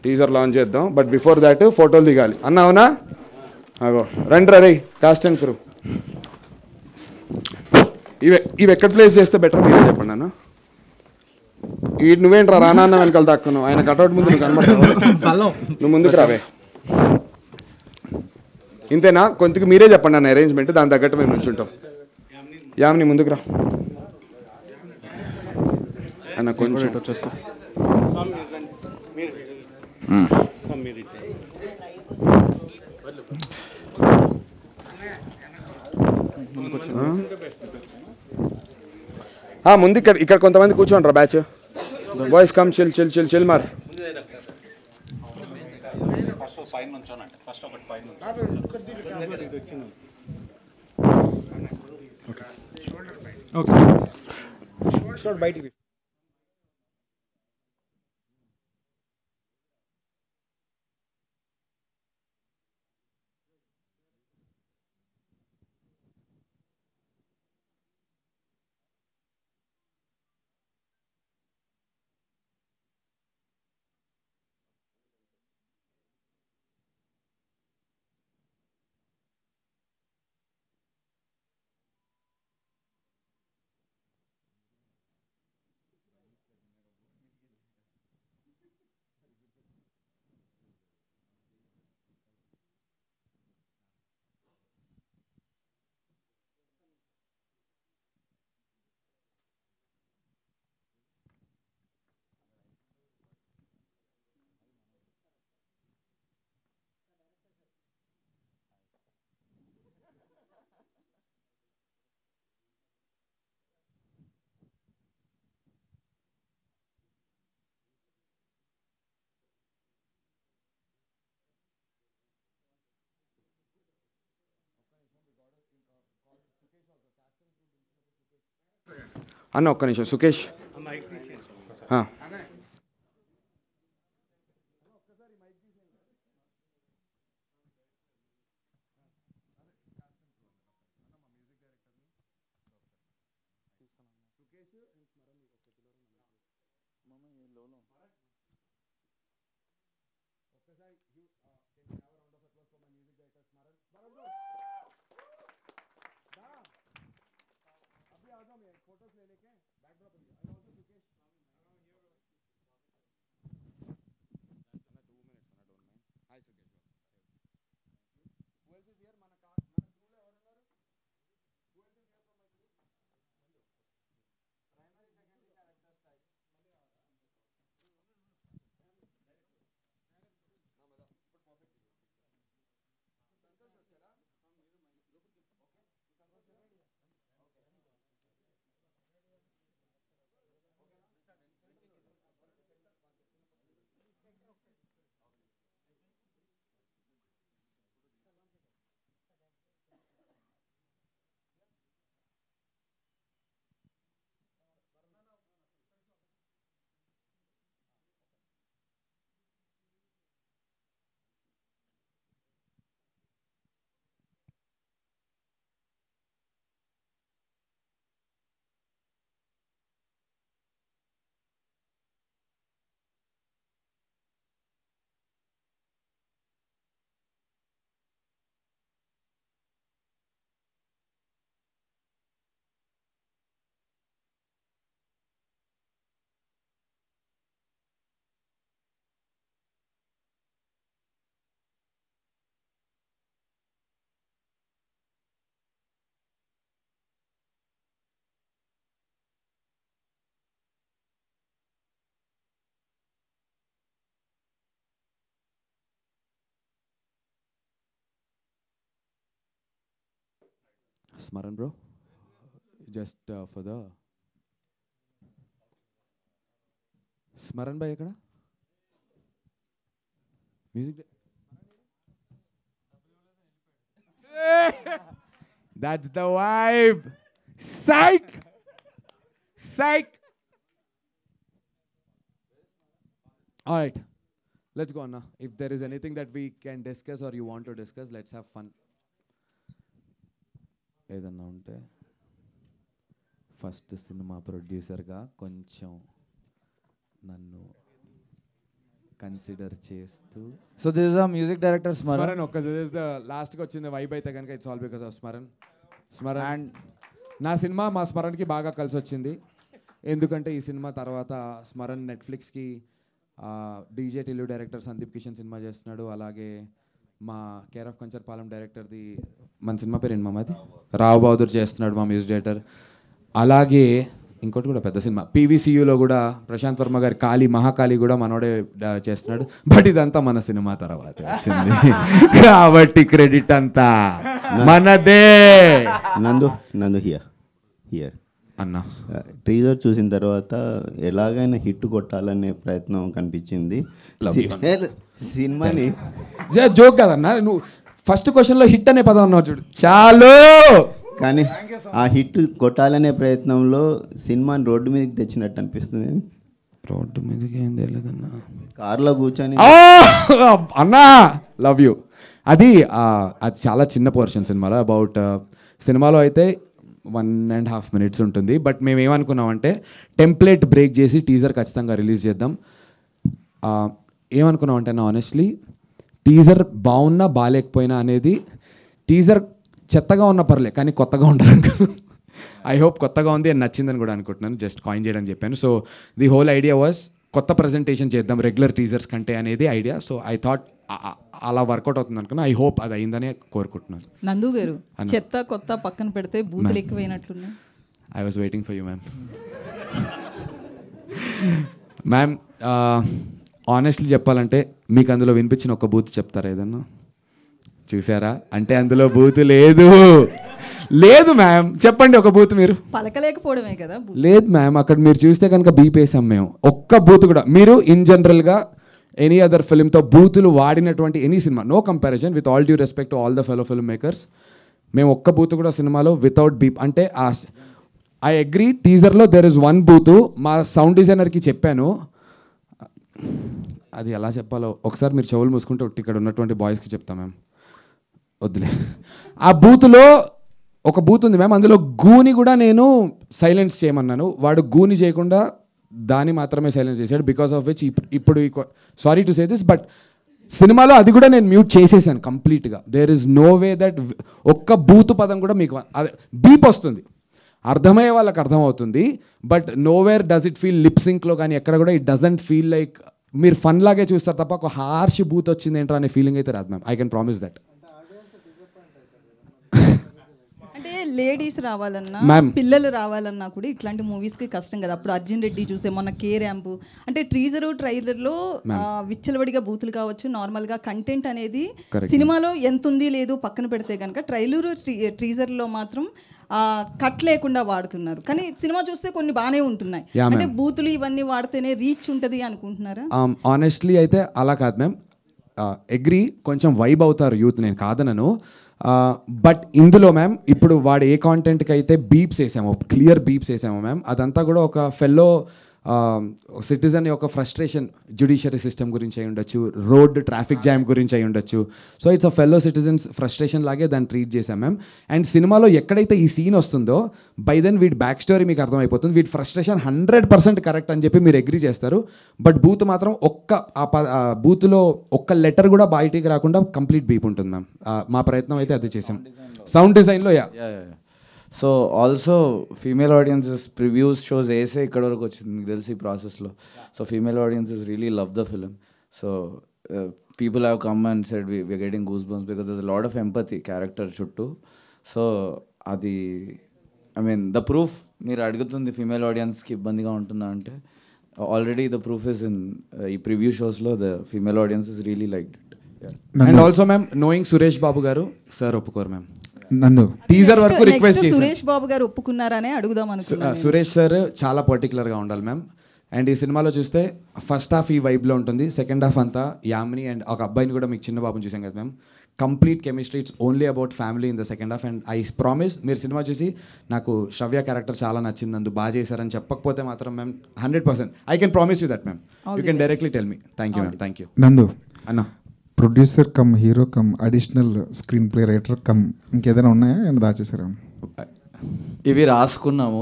టీజర్ లాంచ్ చేద్దాం. బట్ బిఫోర్ దాట్ ఫోటోలు దిగాలి అన్న, అవునా? అగో రండి రే కాస్ట్ అండ్ క్రూ. ఇవి ఎక్కడ ప్లేస్ చేస్తే బెటర్ మీరే చెప్పండి అన్న. ఈ నువ్వేంట్రా రానా అన్న వెనకాల దాక్కున్నావు, ఆయన కటౌట్ ముందు నువ్వు కనబడతావు, నువ్వు ముందుకు రావే. ఇంతేనా? కొంతకి మీరే చెప్పండి అన్న అరేంజ్మెంట్, దాని తగ్గట్టు మేము నుంచుంటాం. యామిని ముందుకు రా అన్న, కొంచెం వచ్చేస్తా. ముందు ఇక్కడ కొంతమంది కూర్చోండి రా batch. Boys come chill chill chill chill మార్. ఓకే బయటికి అన్న ఒక్క నిమిషం Sukesh. Smaran bro, just for the Smaran bhai ekkada music that's the vibe. Psych. All right, let's go Anna. If there is anything that we can discuss or you want to discuss, let's have fun. ఏదన్నా ఉంటే first cinema ప్రొడ్యూసర్గా కొంచెం నన్ను consider చేస్తూ. So this is a music director Smaran. ఒక్క లాస్ట్కి వచ్చింది vibe అయితే కనుక it's all because of Smaran and నా సినిమా మా స్మరణ్కి బాగా కలిసి వచ్చింది. ఎందుకంటే ఈ సినిమా తర్వాత స్మరణ్ నెట్ఫ్లిక్స్కి DJ Tillu director Sandeep Kishan cinema చేస్తున్నాడు. అలాగే మా కేర్ ఆఫ్ కంచర్పాలెం డైరెక్టర్ది మన సినిమా పేరు ఏంటి మాది రావు బహదూర్ చేస్తున్నాడు మా మ్యూజిక్ డైరెక్టర్. అలాగే ఇంకోటి కూడా పెద్ద సినిమా పీవీసీయూలో కూడా ప్రశాంత్ వర్మ గారి కాళీ మహాకాళి కూడా మనోడే చేస్తున్నాడు. బట్ ఇదంతా మన సినిమా తర్వాత వచ్చింది కాబట్టి క్రెడిట్ అంతా మనదే. నందు హియర్ అన్న టీజర్ చూసిన తర్వాత ఎలాగైనా హిట్ కొట్టాలనే ప్రయత్నం కనిపించింది సినిమాని. జోక్ కదన్నా, నువ్వు ఫస్ట్ క్వశ్చన్లో హిట్ అనే పదం అన్నావు చూడు చాలు. కానీ ఆ హిట్ కొట్టాలనే ప్రయత్నంలో సినిమాని రోడ్డు మీదకి తెచ్చినట్టు అనిపిస్తుంది. రోడ్డు మీదకి ఏం తెలియదన్నా, కార్లో కూర్చొని అన్నా లవ్ యూ. అది చాలా చిన్న పోర్షన్ సినిమాలో. అబౌట్ సినిమాలో అయితే 1.5 minutes ఉంటుంది. బట్ మేము ఏమనుకున్నామంటే టెంప్లెట్ బ్రేక్ చేసి టీజర్ ఖచ్చితంగా రిలీజ్ చేద్దాం. ఏమనుకున్నామంటే నా ఆనెస్ట్లీ టీజర్ బాగున్నా బాగాలేకపోయినా అనేది, టీజర్ చెత్తగా ఉన్న పర్లే కానీ కొత్తగా ఉండాలి. ఐ హోప్ కొత్తగా ఉంది అని నచ్చిందని కూడా అనుకుంటున్నాను. జస్ట్ కాయిన్ చేయడం చెప్పాను. So the whole idea was కొత్త ప్రజెంటేషన్ చేద్దాం రెగ్యులర్ టీజర్స్ కంటే అనేది ఐడియా. సో ఐ థాట్ అలా వర్కౌట్ అవుతుంది అనుకున్నా. ఐ హోప్ అది అయిందని కోరుకుంటున్నాను. నందు గారు చెత్త కొత్త పక్కన పెడితే బూతులు ఎక్కువైనట్లున్నాయి. I was waiting for you ma'am. Ma'am honestly చెప్పాలంటే మీకు అందులో వినిపించిన ఒక బూత్ చెప్తారా ఏదన్నా? చూసారా అంటే అందులో బూత్ లేదు మ్యామ్. చెప్పండి ఒక బూత్ మీరు. పలకలేకపోవడమే కదా. లేదు మ్యామ్, అక్కడ మీరు చూస్తే కనుక బీపేసాం మేము. ఒక్క బూత్ కూడా మీరు ఇన్ జనరల్గా ఎనీ అదర్ ఫిల్మ్తో బూతులు వాడినటువంటి any cinema, no comparison with all due respect to all the fellow film makers, మేము ఒక్క బూత్ కూడా సినిమాలో వితౌట్ బీప్ అంటే ఐ అగ్రీ, టీజర్లో దెర్ ఇస్ వన్ బూత్. మా సౌండ్ డిజైనర్కి చెప్పాను, అది ఎలా చెప్పాలో ఒకసారి మీరు చెవులు మూసుకుంటే ఇక్కడ ఉన్నటువంటి బాయ్స్కి చెప్తాం మ్యామ్, వద్దులే. ఆ బూత్లో ఒక బూత్ ఉంది మ్యామ్, అందులో గూని కూడా నేను సైలెన్స్ చేయమన్నాను, వాడు గూని చేయకుండా దాన్ని మాత్రమే సైలెన్స్ చేశాడు. బికాస్ ఆఫ్ విచ్ ఇప్పుడు sorry to say this, but సినిమాలో అది కూడా నేను మ్యూట్ చేసేసాను కంప్లీట్గా. There is no way that ఒక్క బూత్ పదం కూడా మీకు బీప్ వస్తుంది, అర్థమయ్యే వాళ్ళకి అర్థమవుతుంది, but nowhere does it feel lip సింక్లో కానీ ఎక్కడ కూడా ఇట్ డజంట్ ఫీల్ లైక్ మీరు ఫన్ లాగే చూస్తారు తప్ప ఒక హార్ష్ బూత్ వచ్చింది ఏంటో అనే ఫీలింగ్ అయితే రాదు ma'am. I can promise that. అంటే లేడీస్ రావాలన్నా పిల్లలు రావాలన్నా కూడా ఇట్లాంటి మూవీస్కి కష్టం కదా. అప్పుడు అర్జున్ రెడ్డి చూసే మొన్న కే ర్యాంప్ అంటే ట్రైలర్లో విచ్చలవడిగా బూతులు కావచ్చు, నార్మల్గా కంటెంట్ అనేది సినిమాలో ఎంత ఉంది లేదు పక్కన పెడితే కనుక ట్రీజర్లో మాత్రం కట్ లేకుండా వాడుతున్నారు. కానీ సినిమా చూస్తే కొన్ని బాగానే ఉంటున్నాయి. అంటే బూతులు ఇవన్నీ వాడితేనే రీచ్ ఉంటుంది అనుకుంటున్నారా? ఆనెస్ట్లీ అయితే అలా కాదు మ్యామ్, అగ్రీ, కొంచెం వైబ్ అవుతారు యూత్, నేను కాదనను. బట్ ఇందులో మ్యామ్ ఇప్పుడు వాడు ఏ కాంటెంట్కి అయితే బీప్స్ వేసామో, క్లియర్ బీప్స్ వేసామో మ్యామ్, అదంతా కూడా ఒక ఫెల్లో సిటిజన్ యొక్క ఫ్రస్ట్రేషన్ జ్యుడిషియరీ సిస్టమ్ గురించి అయి ఉండొచ్చు, రోడ్ ట్రాఫిక్ జామ్ గురించి అయి ఉండొచ్చు. So it's a fellow citizens frustration లాగే దాన్ని ట్రీట్ చేశాం మ్యామ్. అండ్ సినిమాలో ఎక్కడైతే ఈ సీన్ వస్తుందో బై దెన్ వీడి బ్యాక్ స్టోరీ మీకు అర్థమైపోతుంది, వీడి ఫ్రస్ట్రేషన్ 100% కరెక్ట్ అని చెప్పి మీరు అగ్రీ చేస్తారు. బట్ బూత్ మాత్రం బూత్లో ఒక్క లెటర్ కూడా బయటికి రాకుండా కంప్లీట్ బీప్ ఉంటుంది మ్యామ్. మా ప్రయత్నం అయితే అది చేసాం సౌండ్ డిజైన్లో. So also female audiences previews shows వేసే ఇక్కడ వరకు వచ్చింది మీకు తెలిసి ఈ ప్రాసెస్లో. So female audiences really love the film. So people have come and said we're getting goose bumps because there's a lot of empathy character చుట్టూ. సో అది ఐ మీన్ ద ప్రూఫ్ మీరు అడుగుతుంది ఫీమేల్ ఆడియన్స్కి ఇబ్బందిగా ఉంటుందా అంటే already the proof is in ఈ preview షోస్లో the female audiences really liked it. And also ma'am knowing Suresh Babu garu sir ఒప్పుకోరు మ్యామ్. నందు టీజర్ వరకు రిక్వెస్ట్ చేశాను, సురేష్ బాబు గారు ఒప్పుకున్నారనే అడుగుదాం అనుకున్నాను. సురేష్ సార్ చాలా పర్టికులర్గా ఉండాలి మ్యామ్. అండ్ ఈ సినిమాలో చూస్తే ఫస్ట్ హాఫ్ ఈ వైబ్లో ఉంటుంది, సెకండ్ హాఫ్ అంతా యామిని అండ్ ఒక అబ్బాయిని కూడా మీకు చిన్న బాబుని చూసాం కదా ma'am. Complete chemistry, it's only about family in the second half. And I promise మీరు సినిమా చూసి నాకు శ్రవ్య క్యారెక్టర్ చాలా నచ్చింది, అందు బాగా చేశారని చెప్పకపోతే మాత్రం ma'am 100% I can promise you that ma'am. You can directly tell me. Thank you ma'am. Thank you నందు. అన్న producer come hero come additional screen play writer cum ఇంకేదైనా ఉన్నాయా, ఏమైనా దాచేసారా? ఇవి రాసుకున్నాము,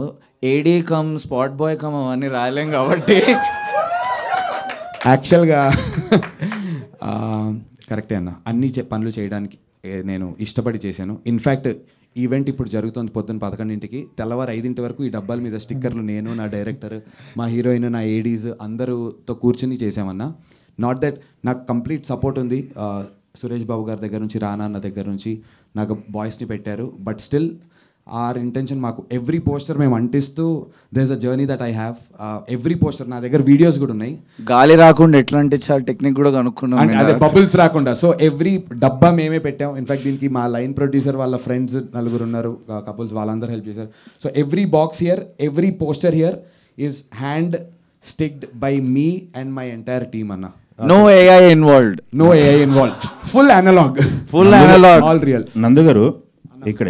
ఏడీ కమ్ స్పాట్ బాయ్ కమ్ అవన్నీ రాయలేం కాబట్టి యాక్చువల్గా కరెక్టే అన్న, అన్ని పనులు చేయడానికి నేను ఇష్టపడి చేశాను. ఇన్ఫ్యాక్ట్ ఈవెంట్ ఇప్పుడు జరుగుతుంది పొద్దున్న 11 తెల్లవారు 5 వరకు ఈ డబ్బాల మీద స్టిక్కర్లు నేను, నా డైరెక్టర్, మా హీరోయిన్, నా ఏడీస్ అందరూతో కూర్చుని చేసామన్నా. నాట్ దట్ నాకు కంప్లీట్ సపోర్ట్ ఉంది సురేష్ బాబు గారి దగ్గర నుంచి, రానా అన్న దగ్గర నుంచి నాకు బాయ్స్ని పెట్టారు. బట్ స్టిల్ ఆర్ ఇంటెన్షన్ మాకు ఎవ్రీ పోస్టర్ మేము అంటిస్తూ there is a journey that I have. Every poster నా దగ్గర వీడియోస్ కూడా ఉన్నాయి, గాలి రాకుండా ఎట్లా అంటించాలి టెక్నిక్ కూడా కనుక్కున్నాం, అదే బబుల్స్ రాకుండా. సో ఎవ్రీ డబ్బా మేమే పెట్టాం. ఇన్ఫాక్ట్ దీనికి మా లైన్ ప్రొడ్యూసర్ వాళ్ళ ఫ్రెండ్స్ 4 ఉన్నారు కపుల్స్, వాళ్ళందరూ హెల్ప్ చేశారు. So every box here, every poster here is hand sticked by me and my entire team అన్న. No AI involved, no AI involved, full analog, all real. Nandu garu ఇక్కడ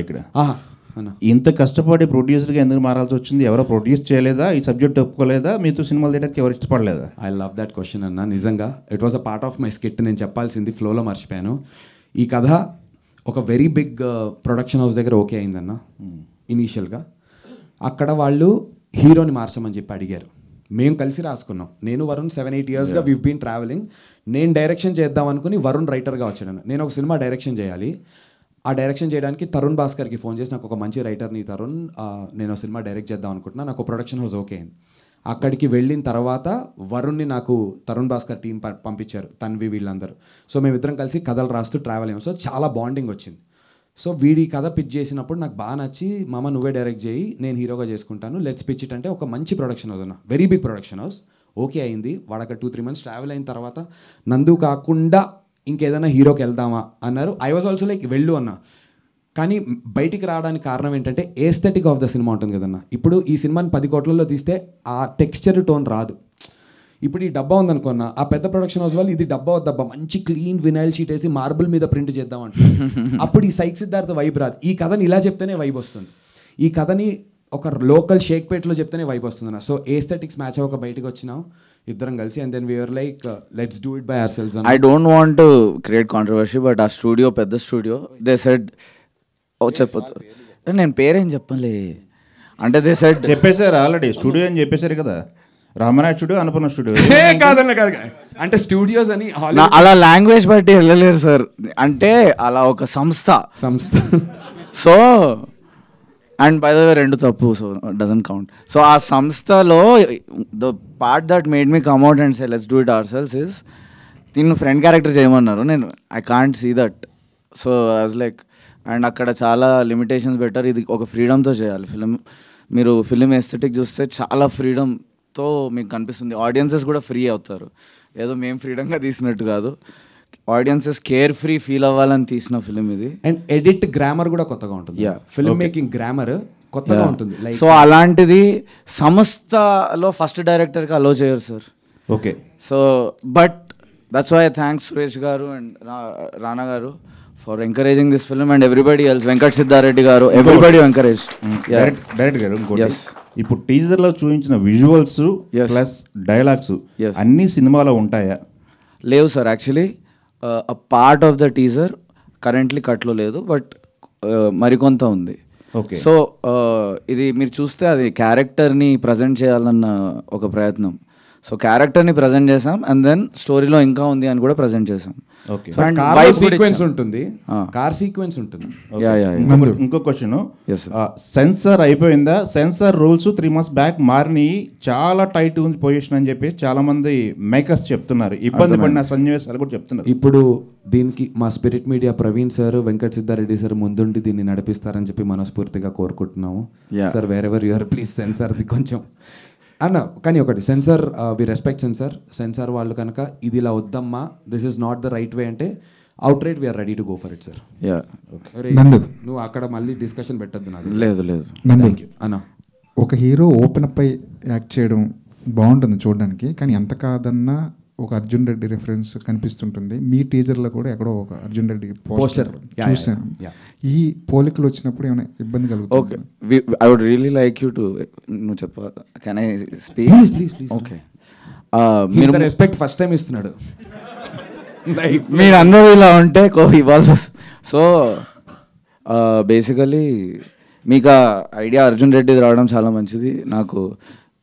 అన్న ఇంత కష్టపడి ప్రొడ్యూసర్గా ఎందుకు మారాల్సి వచ్చింది? ఎవరో ప్రొడ్యూస్ చేయలేదా? ఈ సబ్జెక్ట్ ఒప్పుకోలేదా? మీతో సినిమాలు తీయడానికి ఎవరు ఇష్టపడలేదా? ఐ లవ్ దట్ క్వశ్చన్ అన్న. నిజంగా it was a part of my skit, నేను చెప్పాల్సింది ఫ్లోలో మర్చిపోయాను. ఈ కథ ఒక వెరీ బిగ్ ప్రొడక్షన్ హౌస్ దగ్గర ఓకే అయిందన్న ఇనీషియల్గా. అక్కడ వాళ్ళు హీరోని మార్చమని చెప్పి అడిగారు, మేము కలిసి రాసుకున్నాం. నేను వరుణ్ 7-8 ఇయర్స్గా వీవ్ బీన్ ట్రావెలింగ్. నేను డైరెక్షన్ చేద్దాం అనుకుని వరుణ్ రైటర్గా వచ్చాను. నేను ఒక సినిమా డైరెక్షన్ చేయాలి. ఆ డైరెక్షన్ చేయడానికి తరుణ్ భాస్కర్కి ఫోన్ చేసి నాకు ఒక మంచి రైటర్ని తరుణ్, నేను సినిమా డైరెక్ట్ చేద్దాం అనుకుంటున్నా, నాకు ప్రొడక్షన్ హౌస్ ఓకే అయింది. అక్కడికి వెళ్ళిన తర్వాత వరుణ్ని నాకు తరుణ్ భాస్కర్ టీం పంపించారు, తన్వి వీళ్ళందరూ. సో మేమిద్దరం కలిసి కథలు రాస్తూ ట్రావెల్ అయ్యాం. సో చాలా బాండింగ్ వచ్చింది. సో వీడి కథ పిచ్ చేసినప్పుడు నాకు బాగా నచ్చి, మామ నువ్వే డైరెక్ట్ చేయి, నేను హీరోగా చేసుకుంటాను, లెట్స్ పిచ్ ఇట్ అంటే ఒక మంచి ప్రొడక్షన్ హౌస్ అన్న, very big production house. Okay అయింది. వాడు అక్కడ 2-3 months ట్రావెల్ అయిన తర్వాత నందు కాకుండా ఇంకేదైనా హీరోకి వెళ్దామా అన్నారు. ఐ వాజ్ ఆల్సో లైక్ వెళ్ళు అన్న. కానీ బయటికి రావడానికి కారణం ఏంటంటే ఏస్థెటిక్ ఆఫ్ ద సినిమా ఉంటుంది కదన్న. ఇప్పుడు ఈ సినిమాని 10 కోట్లలో తీస్తే ఆ టెక్స్చర్ టోన్ రాదు. ఇప్పుడు ఈ డబ్బా ఉందనుకున్నా, ఆ పెద్ద ప్రొడక్షన్ హౌస్ వాళ్ళు ఇది డబ్బా వద్దబ్బా మంచి క్లీన్ వినైల్ షీట్ వేసి మార్బుల్ మీద ప్రింట్ చేద్దాం అంటే అప్పుడు ఈ సైక్ సిద్ధార్థ వైబ్ రాదు. ఈ కథని ఇలా చెప్తేనే వైబ్ వస్తుంది. ఈ కథని ఒక లోకల్ షేక్పేట్లో చెప్తేనే వైబ్ వస్తుంది. సో ఏస్థెటిక్స్ మ్యాచ్ అవ్వక బయటకు వచ్చినాం ఇద్దరం కలిసి, and then we're like let's do it by ourselves. I don't want to create controversy, but ఆ స్టూడియో పెద్ద స్టూడియో, దే సెడ్ చెప్పొద్దు, నేను పేరేం చెప్పలే అంటే దే సెడ్ చెప్పేశారు ఆల్రెడీ, స్టూడియో అని చెప్పేశారు కదా, రామనాథ్ స్టూడియో, అన్నపూర్ణ స్టూడియో. కాదన్న కాదు అంటే స్టూడియోస్ అని అలా లాంగ్వేజ్ బట్టి వెళ్ళలేరు సార్, అంటే అలా ఒక సంస్థ. So and by the way రెండు తప్పు, సో డజంట్ కౌంట్. సో ఆ సంస్థలో the part that made me come out and say let's do it ourselves is, దీన్ని ఫ్రెండ్ క్యారెక్టర్ చేయమన్నారు, నేను I can't see that. So I was like, and అక్కడ చాలా limitations పెట్టారు, ఇది ఒక ఫ్రీడమ్తో చేయాలి ఫిలిం. మీరు ఫిలిం ఎస్థెటిక్ చూస్తే చాలా ఫ్రీడమ్తో మీకు కనిపిస్తుంది, ఆడియన్సెస్ కూడా ఫ్రీ అవుతారు, ఏదో మేము ఫ్రీడమ్గా తీసినట్టు కాదు, ఆడియన్సెస్ కేర్ ఫ్రీ ఫీల్ అవ్వాలని తీసిన ఫిలిం ఇది. అండ్ ఎడిట్ గ్రామర్ కూడా కొత్తగా ఉంటుంది, ఫిల్మ్ మేకింగ్ గ్రామర్ కొత్తగా ఉంటుంది. సో అలాంటిది సంస్థలో ఫస్ట్ డైరెక్టర్కి అలో చేయరు sir. Okay. So but that's why thanks Suresh garu and Rana garu for encouraging this film and everybody else, Venkat Siddhareddy garu, everybody encourage. Director గారు ఇంకోటి, ఇప్పుడు టీజర్లో చూపించిన విజువల్స్ ప్లస్ డైలాగ్స్ అన్ని సినిమాలో ఉంటాయా? లేవు sir, actually a part of the teaser currently కట్లో లేదు, బట్ మరికొంత ఉంది. ఓకే. సో ఇది మీరు చూస్తే అది క్యారెక్టర్ని ప్రజెంట్ చేయాలన్న ఒక ప్రయత్నం. సో క్యారెక్టర్ని ప్రజెంట్ చేసాం అండ్ దెన్ స్టోరీలో ఇంకా ఉంది అని కూడా ప్రజెంట్ చేసాం. ఓకే. సీక్వెన్స్ ఉంటుంది, కార్ సీక్వెన్స్ ఉంటుంది. ఇంకో క్వశ్చన్, సెన్సార్ అయిపోయిందా? సెన్సార్ రూల్స్ 3 months బ్యాక్ మారినాయి, చాలా టైట్ ఉంది పొజిషన్ అని చెప్పి చాలా మంది మేకర్స్ చెప్తున్నారు, ఇబ్బంది పడిన సన్నివేశాలు కూడా చెప్తున్నారు. ఇప్పుడు దీనికి మా spirit media Praveen sir, Venkat Siddhareddy sir ముందుండి దీన్ని నడిపిస్తారని చెప్పి మనస్ఫూర్తిగా కోరుకుంటున్నాము. సార్ వేరెవర్ యూఆర్ ప్లీజ్ సెన్సార్ది కొంచెం అన్న. కానీ ఒకటి, సెన్సార్ వి రెస్పెక్ట్ సెన్సార్ వాళ్ళు కనుక ఇది ఇలా వద్దమ్మా, this is not the right way అంటే out right we're ready to go for it sir. నువ్వు అక్కడ మళ్ళీ డిస్కషన్ పెట్టద్దు నాది. లేదు లేదు అన్న. ఒక హీరో ఓపెన్ అప్ అయి యాక్ట్ చేయడం బాగుంటుంది చూడడానికి, కానీ ఎంత కాదన్నా ఒక అర్జున్ రెడ్డి రెఫరెన్స్ కనిపిస్తుంటుంది. మీ టీజర్లో కూడా ఎక్కడో ఒక అర్జున్ రెడ్డి పోస్టర్ చూసాను. ఈ పోలికలు వచ్చినప్పుడు ఏమైనా ఇబ్బంది కలుగుతుంది? Okay, I would really like you to, నువ్వు చెప్ప, can I speak? Please. Okay. మీరు రెస్పెక్ట్ ఫస్ట్ టైం ఇస్తున్నాడు, మీరు అందరూ ఇలా ఉంటే ఇవ్వాల్సి. సో బేసికలీ మీకు ఆ ఐడియా అర్జున్ రెడ్డిది రావడం చాలా మంచిది. నాకు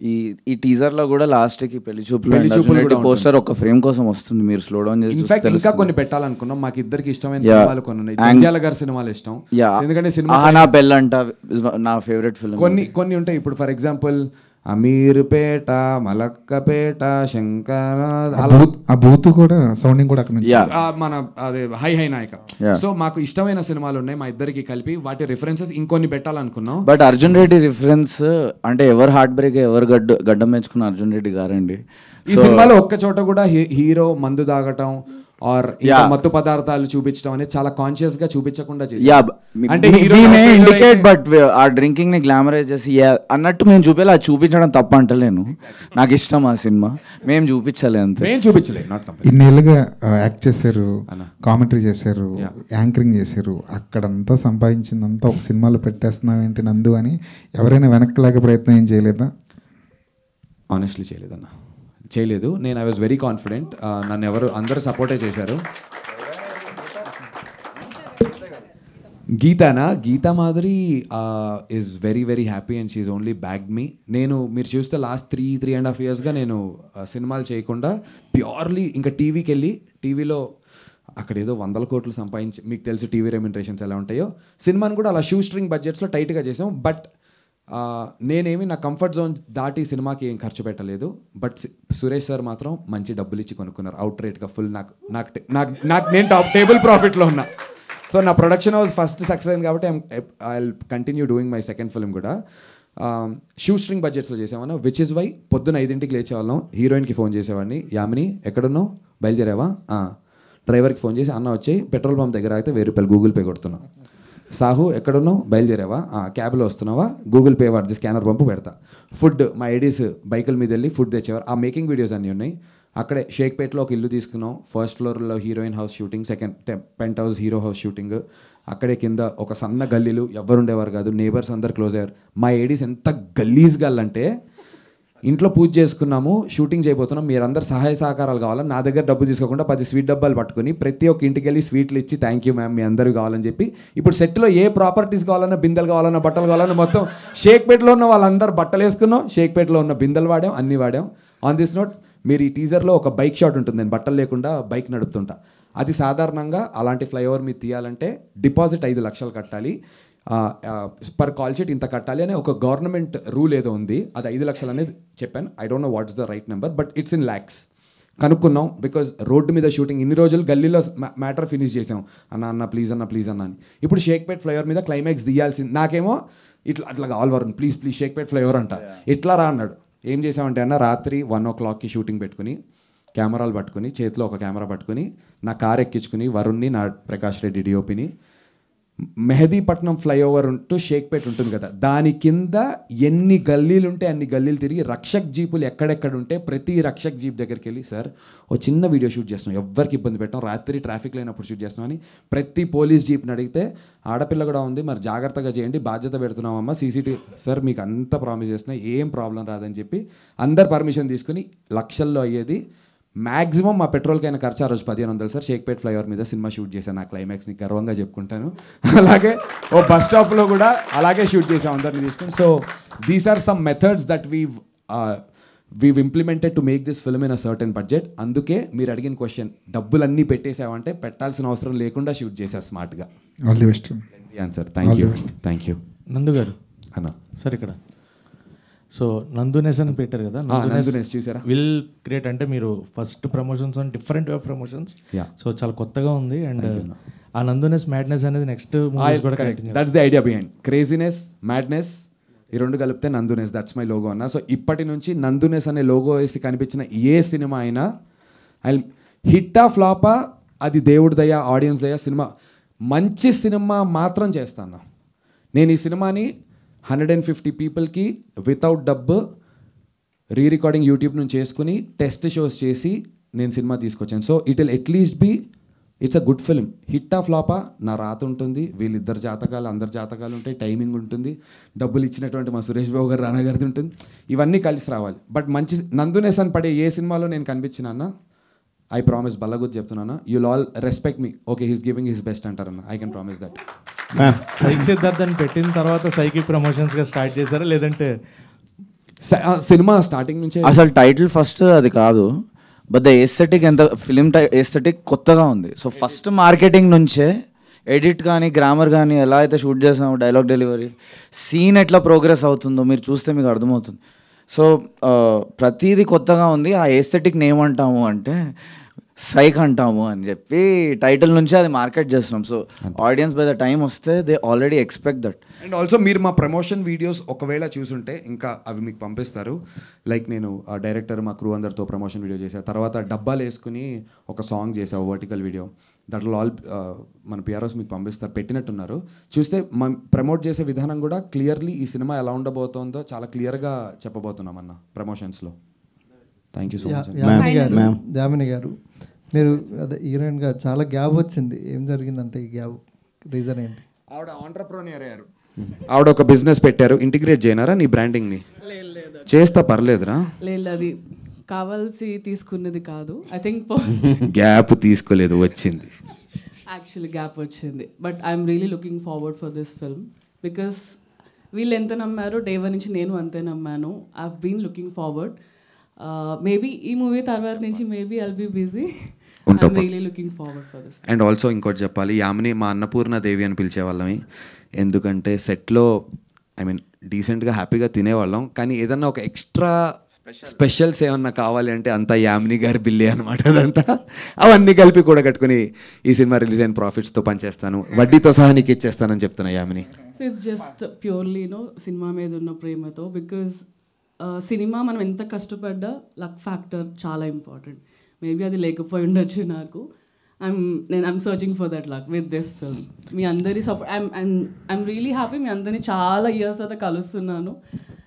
ఈ టీజర్లో కూడా లాస్ట్కి పెళ్లి చూపులు పోస్టర్ ఒక ఫ్రేమ్ కోసం వస్తుంది, మీరు స్లో డౌన్ చేసి. ఇన్ఫాక్ట్ ఇంకా కొన్ని పెట్టాలనుకున్నాం, మాకు ఇద్దరికి ఇష్టమైన సినిమాలు కొన్ని ఉన్నాయి. జంధ్యాల గారి సినిమాలు ఇష్టం, ఎందుకంటే సినిమా నా పెళ్ళంట నా ఫేవరెట్ ఫిల్మ్. కొన్ని ఉంటాయి. ఇప్పుడు ఫర్ ఎగ్జాంపుల్ అమీర్పేట, మలక్కపేట, శంకర, ఆ బూత్ కూడా సౌండింగ్ కూడా మన అదే హై నాయక. సో మాకు ఇష్టమైన సినిమాలు ఉన్నాయి మా ఇద్దరికి కలిపి, వాటి రిఫరెన్సెస్ ఇంకొన్ని పెట్టాలనుకున్నాం. బట్ అర్జున్ రెడ్డి రిఫరెన్స్ అంటే ఎవరు హార్ట్ బ్రేక్, ఎవరు గడ్డం మెచ్చుకున్న అర్జున్ రెడ్డి గారండి. ఈ సినిమాలో ఒక్క చోట కూడా హీరో మందు తాగటం ఆర్ మత్తు పదార్థాలు చూపించడం అనేది చాలా కాన్షియస్ గా చూపించకుండా అంటే ఇండికేట్, బట్ ఆ డ్రింకింగ్ ని గ్లామరైజ్ చేసి అన్నట్టు మేము చూపేలా చూపించడం తప్ప అంటలేను, నాకు ఇష్టం ఆ సినిమా, మేము చూపించాలి అంతే. మేము చూపించలేదు. ఇన్నేళ్ళుగా యాక్ట్ చేశారు, కామెంటరీ చేశారు, యాంకరింగ్ చేశారు, అక్కడంతా సంపాదించిందంతా ఒక సినిమాలో పెట్టేస్తున్నావు ఏంటి నందు అని ఎవరైనా వెనక్కి లాగే ప్రయత్నం ఏం చేయలేదా? ఆనెస్ట్లీ చేయలేదు. నేను ఐ వాజ్ వెరీ కాన్ఫిడెంట్, నన్ను అందరూ సపోర్టే చేశారు. Geetha Madhuri is very very happy and she only backed me. మీరు చూస్తే లాస్ట్ 3.5 yearsగా నేను సినిమాలు చేయకుండా ప్యూర్లీ ఇంకా టీవీకి వెళ్ళి టీవీలో అక్కడ ఏదో 100 కోట్లు సంపాదించి, మీకు తెలుసు టీవీ రెమ్యునరేషన్స్ ఎలా ఉంటాయో, సినిమాని కూడా అలా షూ స్ట్రింగ్ బడ్జెట్స్లో టైట్గా చేసాం. బట్ నేనేమి నా కంఫర్ట్ జోన్ దాటి సినిమాకి ఏం ఖర్చు పెట్టలేదు. బట్ సురేష్ సార్ మాత్రం మంచి డబ్బులు ఇచ్చి కొనుక్కున్నారు అవుట్ రేట్గా ఫుల్. నేను టేబుల్ ప్రాఫిట్లో ఉన్నా. సో నా ప్రొడక్షన్ హౌస్ ఫస్ట్ సక్సెస్ అయింది కాబట్టి I will continue doing my second film కూడా షూ స్ట్రింగ్ బడ్జెట్స్లో చేసామన్నా. విచ్ ఇస్ వై పొద్దున 5 లేచేవాళ్ళం, హీరోయిన్కి ఫోన్ చేసేవాడిని, యామిని ఎక్కడున్నావు, బయలుదేరావా, డ్రైవర్కి ఫోన్ చేసి అన్న వచ్చి పెట్రోల్ పంప్ దగ్గర అయితే 1000 రూపాయలు గూగుల్ పే కొడుతున్నాం, సాహు ఎక్కడున్నావు, బయలుదేరావా, క్యాబ్లో వస్తున్నావా, గూగుల్ పే వాడిది స్కానర్ పంపు పెడతా. ఫుడ్ మా ఐడీస్ బైకుల మీద వెళ్ళి ఫుడ్ తెచ్చేవారు. ఆ మేకింగ్ వీడియోస్ అన్నీ ఉన్నాయి. అక్కడే షేక్పేట్లో ఒక ఇల్లు తీసుకున్నాం, ఫస్ట్ ఫ్లోర్లో heroine house shooting, second penthouse hero house shooting, అక్కడే కింద ఒక సన్న గల్లీలు ఎవ్వరు ఉండేవారు కాదు, నేబర్స్ అందరు క్లోజ్ అయ్యారు. మా ఏడీస్ ఎంత గల్లీస్ గల్లంటే ఇంట్లో పూజ చేసుకున్నాము, షూటింగ్ చేయబోతున్నాం, మీరందరూ సహాయ సహకారాలు కావాలని నా దగ్గర డబ్బు తీసుకోకుండా 10 స్వీట్ డబ్బాలు పట్టుకుని ప్రతి ఒక్క ఇంటికి వెళ్ళి స్వీట్లు ఇచ్చి థ్యాంక్ యూ మ్యామ్ మీ అందరూ కావాలని చెప్పి ఇప్పుడు సెట్లో ఏ ప్రాపర్టీస్ కావాలన్నా, బిందెలు కావాలన్నా, బట్టలు కావాలన్నా మొత్తం షేక్పేటలో ఉన్న వాళ్ళందరూ బట్టలు వేసుకున్నాం, షేక్పేటలో ఉన్న బిందెలు వాడాం, అన్నీ వాడాం. ఆన్ దిస్ నోట్ మీరు ఈ టీజర్లో ఒక బైక్ షాట్ ఉంటుంది, నేను బట్టలు లేకుండా బైక్ నడుపుతుంటా. అది సాధారణంగా అలాంటి ఫ్లైఓవర్ మీద తీయాలంటే డిపాజిట్ 5 లక్షలు కట్టాలి, పర్ కాల్ షీట్ ఇంత కట్టాలి అనే ఒక గవర్నమెంట్ రూల్ ఏదో ఉంది. అది 5 లక్షలు అనేది చెప్పాను. I don't know what's the right number, but it's in lakhs. కనుక్కున్నాం బికాజ్ రోడ్డు మీద షూటింగ్ ఇన్ని రోజులు గల్లీలో మ్యాటర్ ఫినిష్ చేసాం. అన్న ప్లీజ్ అన్న అని. ఇప్పుడు షేక్పేట్ ఫ్లైఓవర్ మీద క్లైమాక్స్ తీయాల్సింది. నాకేమో అట్లా కావాలి వరుణ్ ప్లీజ్ షేక్పేట్ ఫ్లైఓవర్ అంట. ఎట్లా రా అన్నాడు. ఏం చేసామంటే అన్న రాత్రి 1 o'clockకి షూటింగ్ పెట్టుకుని కెమెరాలు పట్టుకుని చేతిలో ఒక కెమెరా పట్టుకుని నా కార్ ఎక్కించుకుని వరుణ్ని, నా ప్రకాష్ రెడ్డి డిఓపిని మెహదీపట్నం ఫ్లైఓవర్ ఉంటూ షేక్పేట్ ఉంటుంది కదా, దాని కింద ఎన్ని గల్లీలు ఉంటే అన్ని గల్లీలు తిరిగి రక్షక్ జీపులు ఎక్కడెక్కడ ఉంటే ప్రతి రక్షక్ జీప్ దగ్గరికి వెళ్ళి సార్ ఓ చిన్న వీడియో షూట్ చేస్తున్నాం, ఎవ్వరికి ఇబ్బంది పెట్టాం, రాత్రి ట్రాఫిక్ లేనప్పుడు షూట్ చేస్తున్నాం అని ప్రతి పోలీస్ జీప్ని అడిగితే ఆడపిల్ల కూడా ఉంది మరి జాగ్రత్తగా చేయండి బాధ్యత పెడుతున్నామమ్మా సీసీటీవీ సార్ మీకు అంత ప్రామిస్ చేస్తున్నా ఏం ప్రాబ్లం రాదని చెప్పి అందరు పర్మిషన్ తీసుకుని లక్షల్లో అయ్యేది. మ్యాక్సిమం మా పెట్రోల్కైనా ఖర్చు ఆ రోజు 1500 సార్. షేక్పేట్ ఫ్లైఓవర్ మీద సినిమా షూట్ చేశాను, నా క్లైమాక్స్ని గర్వంగా చెప్పుకుంటాను. అలాగే ఓ బస్ స్టాప్లో కూడా అలాగే షూట్ చేసాం అందరిని తీసుకుని. So these are some methods that we've implemented to make this film in a certain budget. అందుకే మీరు అడిగిన క్వశ్చన్ డబ్బులన్నీ పెట్టేసావంటే పెట్టాల్సిన అవసరం లేకుండా షూట్ చేశా స్మార్ట్గా. All the best answer. Thank you నందు గారు అన్న. సార్ ఇక్కడ సో నందునెస్ అని పెట్టారు కదా, నందునెస్ చూసారా? విల్ క్రియేట్ అంటే మీరు first promotions on different way of promotions, so చాలా కొత్తగా ఉంది. అండ్ ఆ నందునెస్ మ్యాడ్నెస్ అనేది నెక్స్ట్ మూవీస్ కూడా continue. That's the idea behind craziness madness ఈ రెండు కలిపితే నందునెస్. దట్స్ మై లోగో అన్న. సో ఇప్పటి నుంచి నందునెస్ అనే లోగో వేసి కనిపించిన ఏ సినిమా అయినా ఐ హిట్టా ఫ్లాపా అది దేవుడి దయ ఆడియన్స్ దయ. సినిమా మంచి సినిమా మాత్రం చేస్తాను నేను. ఈ సినిమాని 150 పీపుల్కి వితౌట్ డబ్బు రికార్డింగ్ యూట్యూబ్ నుంచి చేసుకుని టెస్ట్ షోస్ చేసి నేను సినిమా తీసుకొచ్చాను. So it will at least be it's a good film. హిట్టా ఫ్లాపా నా రాత ఉంటుంది, వీళ్ళిద్దరు జాతకాలు అందరి జాతకాలు ఉంటాయి, టైమింగ్ ఉంటుంది, డబ్బులు ఇచ్చినటువంటి మా సురేష్ బాబు గారు రానా గారిది ఉంటుంది, ఇవన్నీ కలిసి రావాలి. బట్ మంచి నందునెస్ అని పడే ఏ సినిమాలో నేను కనిపించినా ఐ ప్రామిస్ బల్లగుద్ది చెప్తున్నాను, you'll all respect me. Okay he's giving his best అంటారన్న. I can promise that. Psych Siddharth అని పెట్టిన తర్వాత సైకి ప్రమోషన్స్గా స్టార్ట్ చేశారా లేదంటే సినిమా స్టార్టింగ్ నుంచి? అసలు టైటిల్ ఫస్ట్ అది కాదు, బట్ ద ఎస్థెటిక్ ఎంత ఫిలిం ఎస్థెటిక్ కొత్తగా ఉంది. సో ఫస్ట్ మార్కెటింగ్ నుంచే ఎడిట్ కానీ గ్రామర్ కానీ ఎలా అయితే షూట్ చేసామో, డైలాగ్ డెలివరీ, సీన్ ఎట్లా ప్రోగ్రెస్ అవుతుందో మీరు చూస్తే మీకు అర్థమవుతుంది. సో ప్రతిదీ కొత్తగా ఉంది. ఆ ఎస్థెటిక్ని ఏమంటాము అంటే సైక్ అంటాము అని చెప్పి టైటిల్ నుంచి అది మార్కెట్ చేస్తున్నాం. So audience by the time వస్తే they already expect that. And also మీరు మా ప్రమోషన్ వీడియోస్ ఒకవేళ చూసుంటే ఇంకా అవి మీకు పంపిస్తారు. లైక్ నేను ఆ డైరెక్టర్ మా క్రూ అందరితో ప్రమోషన్ వీడియో చేశాను, తర్వాత డబ్బాలు వేసుకుని ఒక సాంగ్ చేసావు వర్టికల్ వీడియో. దట్ ఆల్ మన పిఆర్ఓస్ మీకు పంపిస్తారు, పెట్టినట్టున్నారు. చూస్తే మనం ప్రమోట్ చేసే విధానం కూడా క్లియర్లీ ఈ సినిమా ఎలా ఉండబోతోందో చాలా క్లియర్గా చెప్పబోతున్నాం అన్న ప్రమోషన్స్లో. Thank you so much. Jamini garu మీరు అదే హీరోయిన్గా చాలా గ్యాప్ వచ్చింది, ఏం జరిగిందంటే ఈ గ్యాప్ రీజన్ ఏంటి? ఆవిడ ఆంటర్ప్రెన్యూర్ అయ్యారు, ఆవిడ ఒక బిజినెస్ పెట్టారు. ఇంటిగ్రేట్ చేయనారా నీ బ్రాండింగ్ని? చేస్తా పర్లేదురా. లేదు అది కావాల్సి తీసుకున్నది కాదు. ఐ థింక్ గ్యాప్ తీసుకోలేదు, వచ్చింది యాక్చువల్లీ గ్యాప్ వచ్చింది. But I'm really looking forward for this film because వీళ్ళు ఎంత నమ్మారో డే వన్ నుంచి నేను అంతే నమ్మాను. I have been looking forward. Maybe ఈ మూవీ తర్వాత నుంచి maybe I'll be busy. I'm really looking forward for this. And also ఇంకోటి చెప్పాలి, యామిని మా అన్నపూర్ణ దేవి అని పిలిచేవాళ్ళమి. ఎందుకంటే సెట్లో ఐ మీన్ డీసెంట్గా హ్యాపీగా తినేవాళ్ళం, కానీ ఏదన్నా ఒక ఎక్స్ట్రా స్పెషల్స్ ఏమన్నా కావాలి అంటే అంతా యామిని గారి బిల్లే అనమాట. అదంతా అవన్నీ కలిపి కూడా కట్టుకుని ఈ సినిమా రిలీజ్ అయిన ప్రాఫిట్స్తో పనిచేస్తాను, వడ్డీతో సహా నీకు ఇచ్చేస్తానని చెప్తున్నా Yamini. So it's just purely cinema మీద ఉన్న ప్రేమతో. బికాజ్ సినిమా మనం ఎంత కష్టపడ్డా లక్ ఫ్యాక్టర్ చాలా ఇంపార్టెంట్. మేబీ అది లేకపోయి ఉండొచ్చు నాకు. I'm searching for that luck with this film. మీ అందరి సపోర్ట్ ఐఎమ్ రియలీ హ్యాపీ. మీ అందరినీ చాలా ఇయర్స్ తర్వాత కలుస్తున్నాను.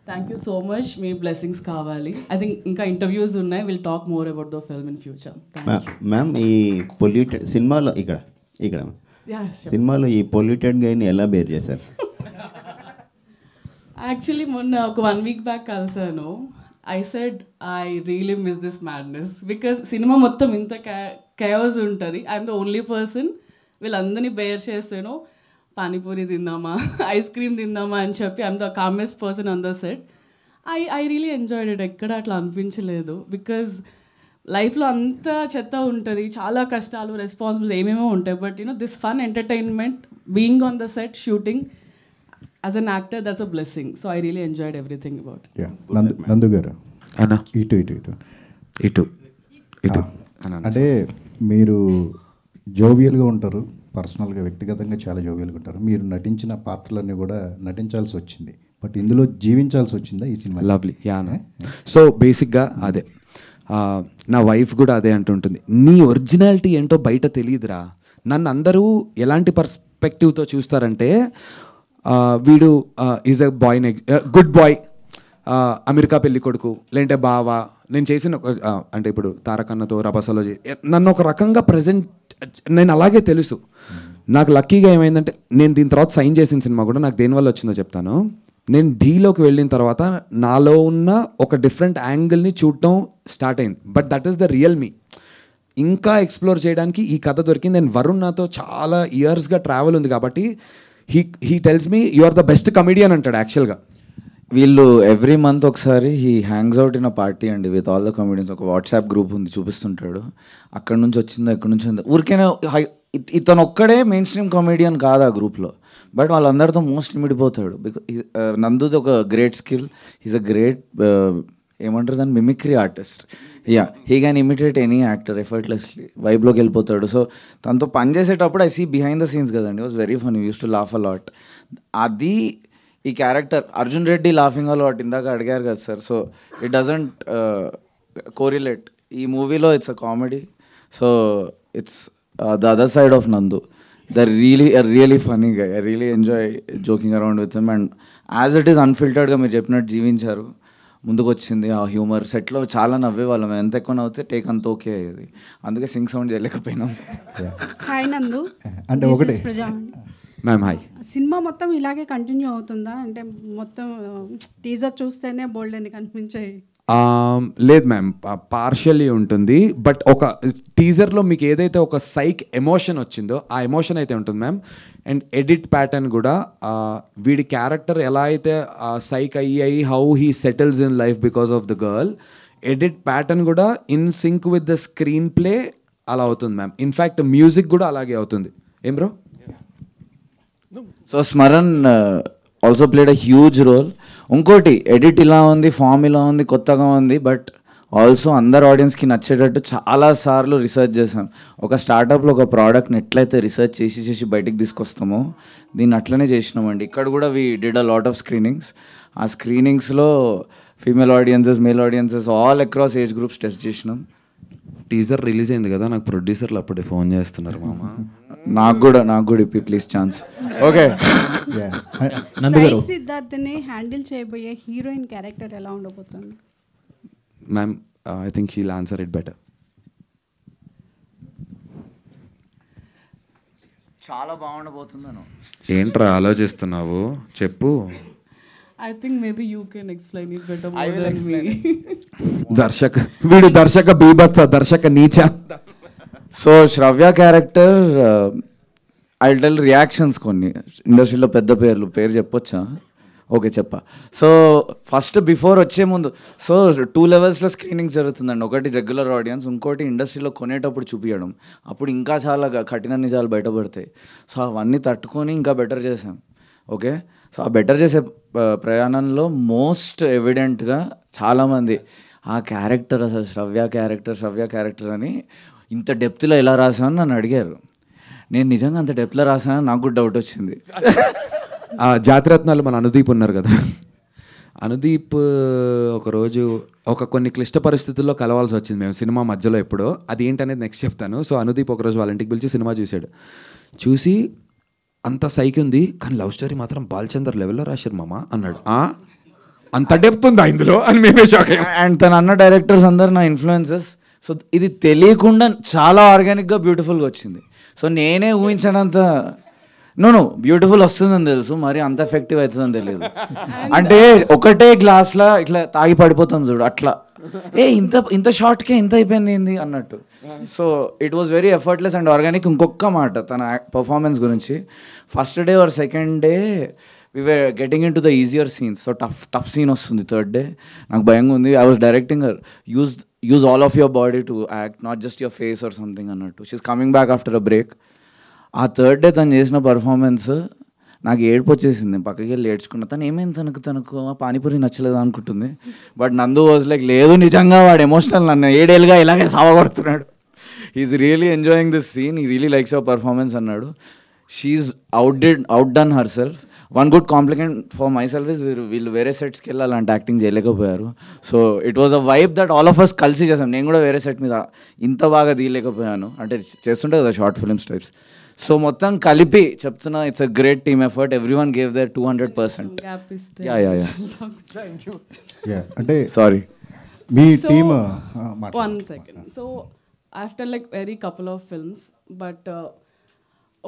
Thank you so much. మీ బ్లెస్సింగ్స్ కావాలి. ఐ థింక్ ఇంకా ఇంటర్వ్యూస్ ఉన్నాయి. Will talk more about the film in future. Ma'am ఈ పొల్యూటెడ్ సినిమాలో ఇక్కడ సినిమాలో ఈ పొల్యూటెడ్ గైని ఎలా బేర్ చేశారు? యాక్చువల్లీ మొన్న ఒక 1 వీక్ బ్యాక్ కలిసాను. I said I really miss this madness because cinema మొత్తం ఇంత కేయాస్ ఉంటుంది. ఐఎమ్ ద ఓన్లీ పర్సన్ వీళ్ళందరినీ బేర్ చేస్తాను. పానీపూరి తిందామా, ఐస్ క్రీమ్ తిందామా అని చెప్పి I'm the calmest person on the set. I really enjoyed it. ఎక్కడ అట్లా అనిపించలేదు బికాజ్ లైఫ్లో అంత చెత్త ఉంటుంది, చాలా కష్టాలు, రెస్పాన్సిబుల్స్ ఏమేమో ఉంటాయి. But this fun entertainment being on the set shooting as an actor, that's a blessing. So I really enjoyed everything about. నందు గారు ఇటు ఇటు ఇటు ఇటు ఇటు అంటే మీరు జోవియల్గా ఉంటారు, పర్సనల్గా వ్యక్తిగతంగా చాలా జోవియల్గా ఉంటారు. మీరు నటించిన పాత్రలన్నీ కూడా నటించాల్సి వచ్చింది, బట్ ఇందులో జీవించాల్సి వచ్చిందా ఈ సినిమా? లవ్లీ యానా. సో బేసిక్గా అదే నా వైఫ్ కూడా అదే అంటుంటుంది, నీ ఒరిజినాలిటీ ఏంటో బయట తెలియదురా. నన్ను అందరూ ఎలాంటి పర్స్పెక్టివ్తో చూస్తారంటే వీడు is a boy, good boy, America పెళ్లి కొడుకు, లేదంటే బావా. నేను చేసిన అంటే ఇప్పుడు తారకన్నతో రభసలో నన్ను ఒక రకంగా ప్రజెంట్ నేను అలాగే తెలుసు. నాకు లక్కీగా ఏమైందంటే నేను దీని తర్వాత సైన్ చేసిన సినిమా కూడా నాకు దేనివల్ల వచ్చిందో చెప్తాను. నేను ఢీలోకి వెళ్ళిన తర్వాత నాలో ఉన్న ఒక డిఫరెంట్ యాంగిల్ని చూడటం స్టార్ట్ అయింది. But that is the real me. ఇంకా ఎక్స్ప్లోర్ చేయడానికి ఈ కథ దొరికింది. నేను వరుణ్ నాతో చాలా ఇయర్స్గా ట్రావెల్ ఉంది కాబట్టి he tells me you are the best comedian అంటాడు. యాక్చువల్గా వీళ్ళు ఎవ్రీ మంత్ ఒకసారి he hangs out in a party అండి విత్ ఆల్ ద కమెడియన్స్. ఒక వాట్సాప్ గ్రూప్ ఉంది, చూపిస్తుంటాడు అక్కడ నుంచి వచ్చిందో ఎక్కడి నుంచి ఉందో. ఊరికైనా ఇతను ఒక్కడే మెయిన్ స్ట్రీమ్ కమెడియన్ కాదు ఆ గ్రూప్లో, బట్ వాళ్ళందరితో మోస్ట్ ఇమిడిపోతాడు. బికాజ్ నందుది ఒక great skill, is a great ఏమంటారు దాన్ని, mimicry artist. Yeah, he can imitate any actor effortlessly, వైబ్లోకి వెళ్ళిపోతాడు. సో తనతో పని చేసేటప్పుడు I see behind the scenes కదండి, was very fun, used to laugh a lot. అది ఈ character Arjun Reddy laughing a lot ఇందాక అడిగారు కదా sir. So it doesn't correlate. ఈ మూవీలో it's a comedy, so it's the other side of Nandu. They're really funny guy. I really enjoy joking around with him, and as it is unfiltered గా మీరు చెప్పినట్టు జీవించారు. ముందుకు వచ్చింది ఆ హ్యూమర్. సెట్లో చాలా నవ్వేవాళ్ళం, ఎంత ఎక్కువ నవ్వుతే టేక్ అంత ఓకే అయ్యేది, అందుకే సింగ్ సౌండ్ చేయలేకపోయినాం. హాయ్ నందు, అంటే ఒకటి మ్యామ్ హాయ్. సినిమా మొత్తం ఇలాగే కంటిన్యూ అవుతుందా? అంటే మొత్తం టీజర్ చూస్తేనే బోల్డ్ అని కనిపించాయి. లేదు మ్యామ్, పార్షియల్లీ ఉంటుంది. బట్ ఒక టీజర్లో మీకు ఏదైతే ఒక సైక్ ఎమోషన్ వచ్చిందో ఆ ఎమోషన్ అయితే ఉంటుంది మ్యామ్. అండ్ ఎడిట్ ప్యాటర్న్ కూడా వీడి క్యారెక్టర్ ఎలా అయితే సైక్ అయ్యి how he settles in life because of the girl, edit pattern కూడా in sync with the screenplay అలా అవుతుంది మ్యామ్. ఇన్ఫ్యాక్ట్ మ్యూజిక్ కూడా అలాగే అవుతుంది. ఏం bro? So Smaran also played a huge role. ఇంకోటి ఎడిట్ ఇలా ఉంది, ఫామ్ ఇలా ఉంది, కొత్తగా ఉంది, బట్ ఆల్సో అందరు ఆడియన్స్కి నచ్చేటట్టు చాలాసార్లు రీసెర్చ్ చేసాం. ఒక స్టార్టప్లో ఒక ప్రోడక్ట్ని ఎట్లయితే రీసెర్చ్ చేసి బయటికి తీసుకొస్తామో దీన్ని అట్లనే చేసినామండి. ఇక్కడ కూడా we did a lot of screenings. ఆ స్క్రీనింగ్స్లో female audiences, male audiences all across age groups test చేసినాం. టీజర్ రిలీజ్ అయింది కదా, నాకు ప్రొడ్యూసర్లు అప్పుడే ఫోన్ చేస్తున్నారు మామ. నాకు కూడా ఇప్పి ప్లీజ్ ఛాన్స్. ఓకే, సిద్ధార్థని హ్యాండిల్ చేయబోయే హీరోయిన్ క్యారెక్టర్ ఎలా ఉండబోతుంది? Ma'am I think she'll answer it better. చాలా బాగుండబోతుందను. ఏంట్రా ఆలోచిస్తున్నావు, చెప్పు. I think maybe you can explain it better more than me. వీడు దర్శక బీభత్స, దర్శక నీచ. So Shravya character I tell reactions కొన్ని ఇండస్ట్రీలో పెద్ద పేరు చెప్పొచ్చా? ఓకే చెప్పా. సో ఫస్ట్ బిఫోర్ వచ్చే ముందు సో 2 లెవెల్స్లో స్క్రీనింగ్స్ జరుగుతుందండి. ఒకటి రెగ్యులర్ ఆడియన్స్, ఇంకోటి ఇండస్ట్రీలో కొనేటప్పుడు చూపించడం. అప్పుడు ఇంకా చాలా కఠిన నిజాలు బయటపడతాయి. సో అవన్నీ తట్టుకొని ఇంకా బెటర్ చేసాం. ఓకే, సో ఆ బెటర్ చేసే ప్రయాణంలో మోస్ట్ ఎవిడెంట్గా చాలామంది ఆ క్యారెక్టర్ అసలు శ్రవ్య క్యారెక్టర్ అని ఇంత డెప్త్లో ఎలా రాసామని నన్ను అడిగారు. నేను నిజంగా అంత డెప్త్లో రాసానని నాకు కూడా డౌట్ వచ్చింది. జాతిరత్నాలు మన అనుదీప్ ఉన్నారు కదా, అనుదీప్ ఒకరోజు కొన్ని క్లిష్ట పరిస్థితుల్లో కలవాల్సి వచ్చింది మేము సినిమా మధ్యలో. ఎప్పుడో అది ఏంటనేది నెక్స్ట్ చెప్తాను. సో అనుదీప్ ఒకరోజు వాళ్ళ ఇంటికి పిలిచి సినిమా చూశాడు. చూసి అంత సైకి ఉంది కానీ లవ్ స్టోరీ మాత్రం బాలచందర్ లెవెల్లో రాశారు మామ అన్నాడు. అంత డెప్త్ ఉందా ఇందులో అని మేమే షాక్ అయ్యాం. అండ్ తను అన్న డైరెక్టర్స్ అందరు నా ఇన్ఫ్లుయెన్సెస్. సో ఇది తెలియకుండా చాలా ఆర్గానిక్గా బ్యూటిఫుల్గా వచ్చింది. సో నేనే ఊహించినంత నో బ్యూటిఫుల్ వస్తుందని తెలుసు, మరి అంత ఎఫెక్టివ్ అవుతుందని తెలియదు. అంటే ఒకటే గ్లాస్లో ఇట్లా తాగి పడిపోతాం చూడు, అట్లా ఇంత షార్ట్కే ఇంత అయిపోయింది ఏంది అన్నట్టు. So it was very effortless and organic. ఇంకొక మాట తన పర్ఫార్మెన్స్ గురించి, first day or second day we were getting into the easier scenes. So tough scene వస్తుంది థర్డ్ డే, నాకు భయంగా ఉంది. I was directing her, use all of your body to act, not just your face or something అన్నట్టు. She's coming back after a break. ఆ third day తను చేసిన performance నాకు ఏడుపు వచ్చేసింది. పక్కకి వెళ్ళి ఏడ్చుకున్నా. తను ఏమైంది, తనకు పానీపూరి నచ్చలేదు అనుకుంటుంది. బట్ నందు వాజ్ లైక్, లేదు నిజంగా వాడు ఎమోషనల్, నన్ను 7 ఏళ్ళుగా ఇలాగే సావగొడుతున్నాడు. He's really enjoying this scene, he really likes your performance అన్నాడు. She's outdone herself. One good compliment for myself is వీళ్ళు వేరే సెట్స్కి వెళ్ళి అలాంటి యాక్టింగ్ చేయలేకపోయారు. So it was a vibe that all of us కలిసి చేసాం. నేను కూడా వేరే సెట్ మీద ఇంత బాగా తీయలేకపోయాను, అంటే చేస్తుంటే కదా షార్ట్ ఫిల్మ్స్ టైప్స్. సో మొత్తం కలిపి చెప్తున్నా, it's a great team effort. Every one gave there 200%. అంటే sorry me team. One second. So after like very couple of films, but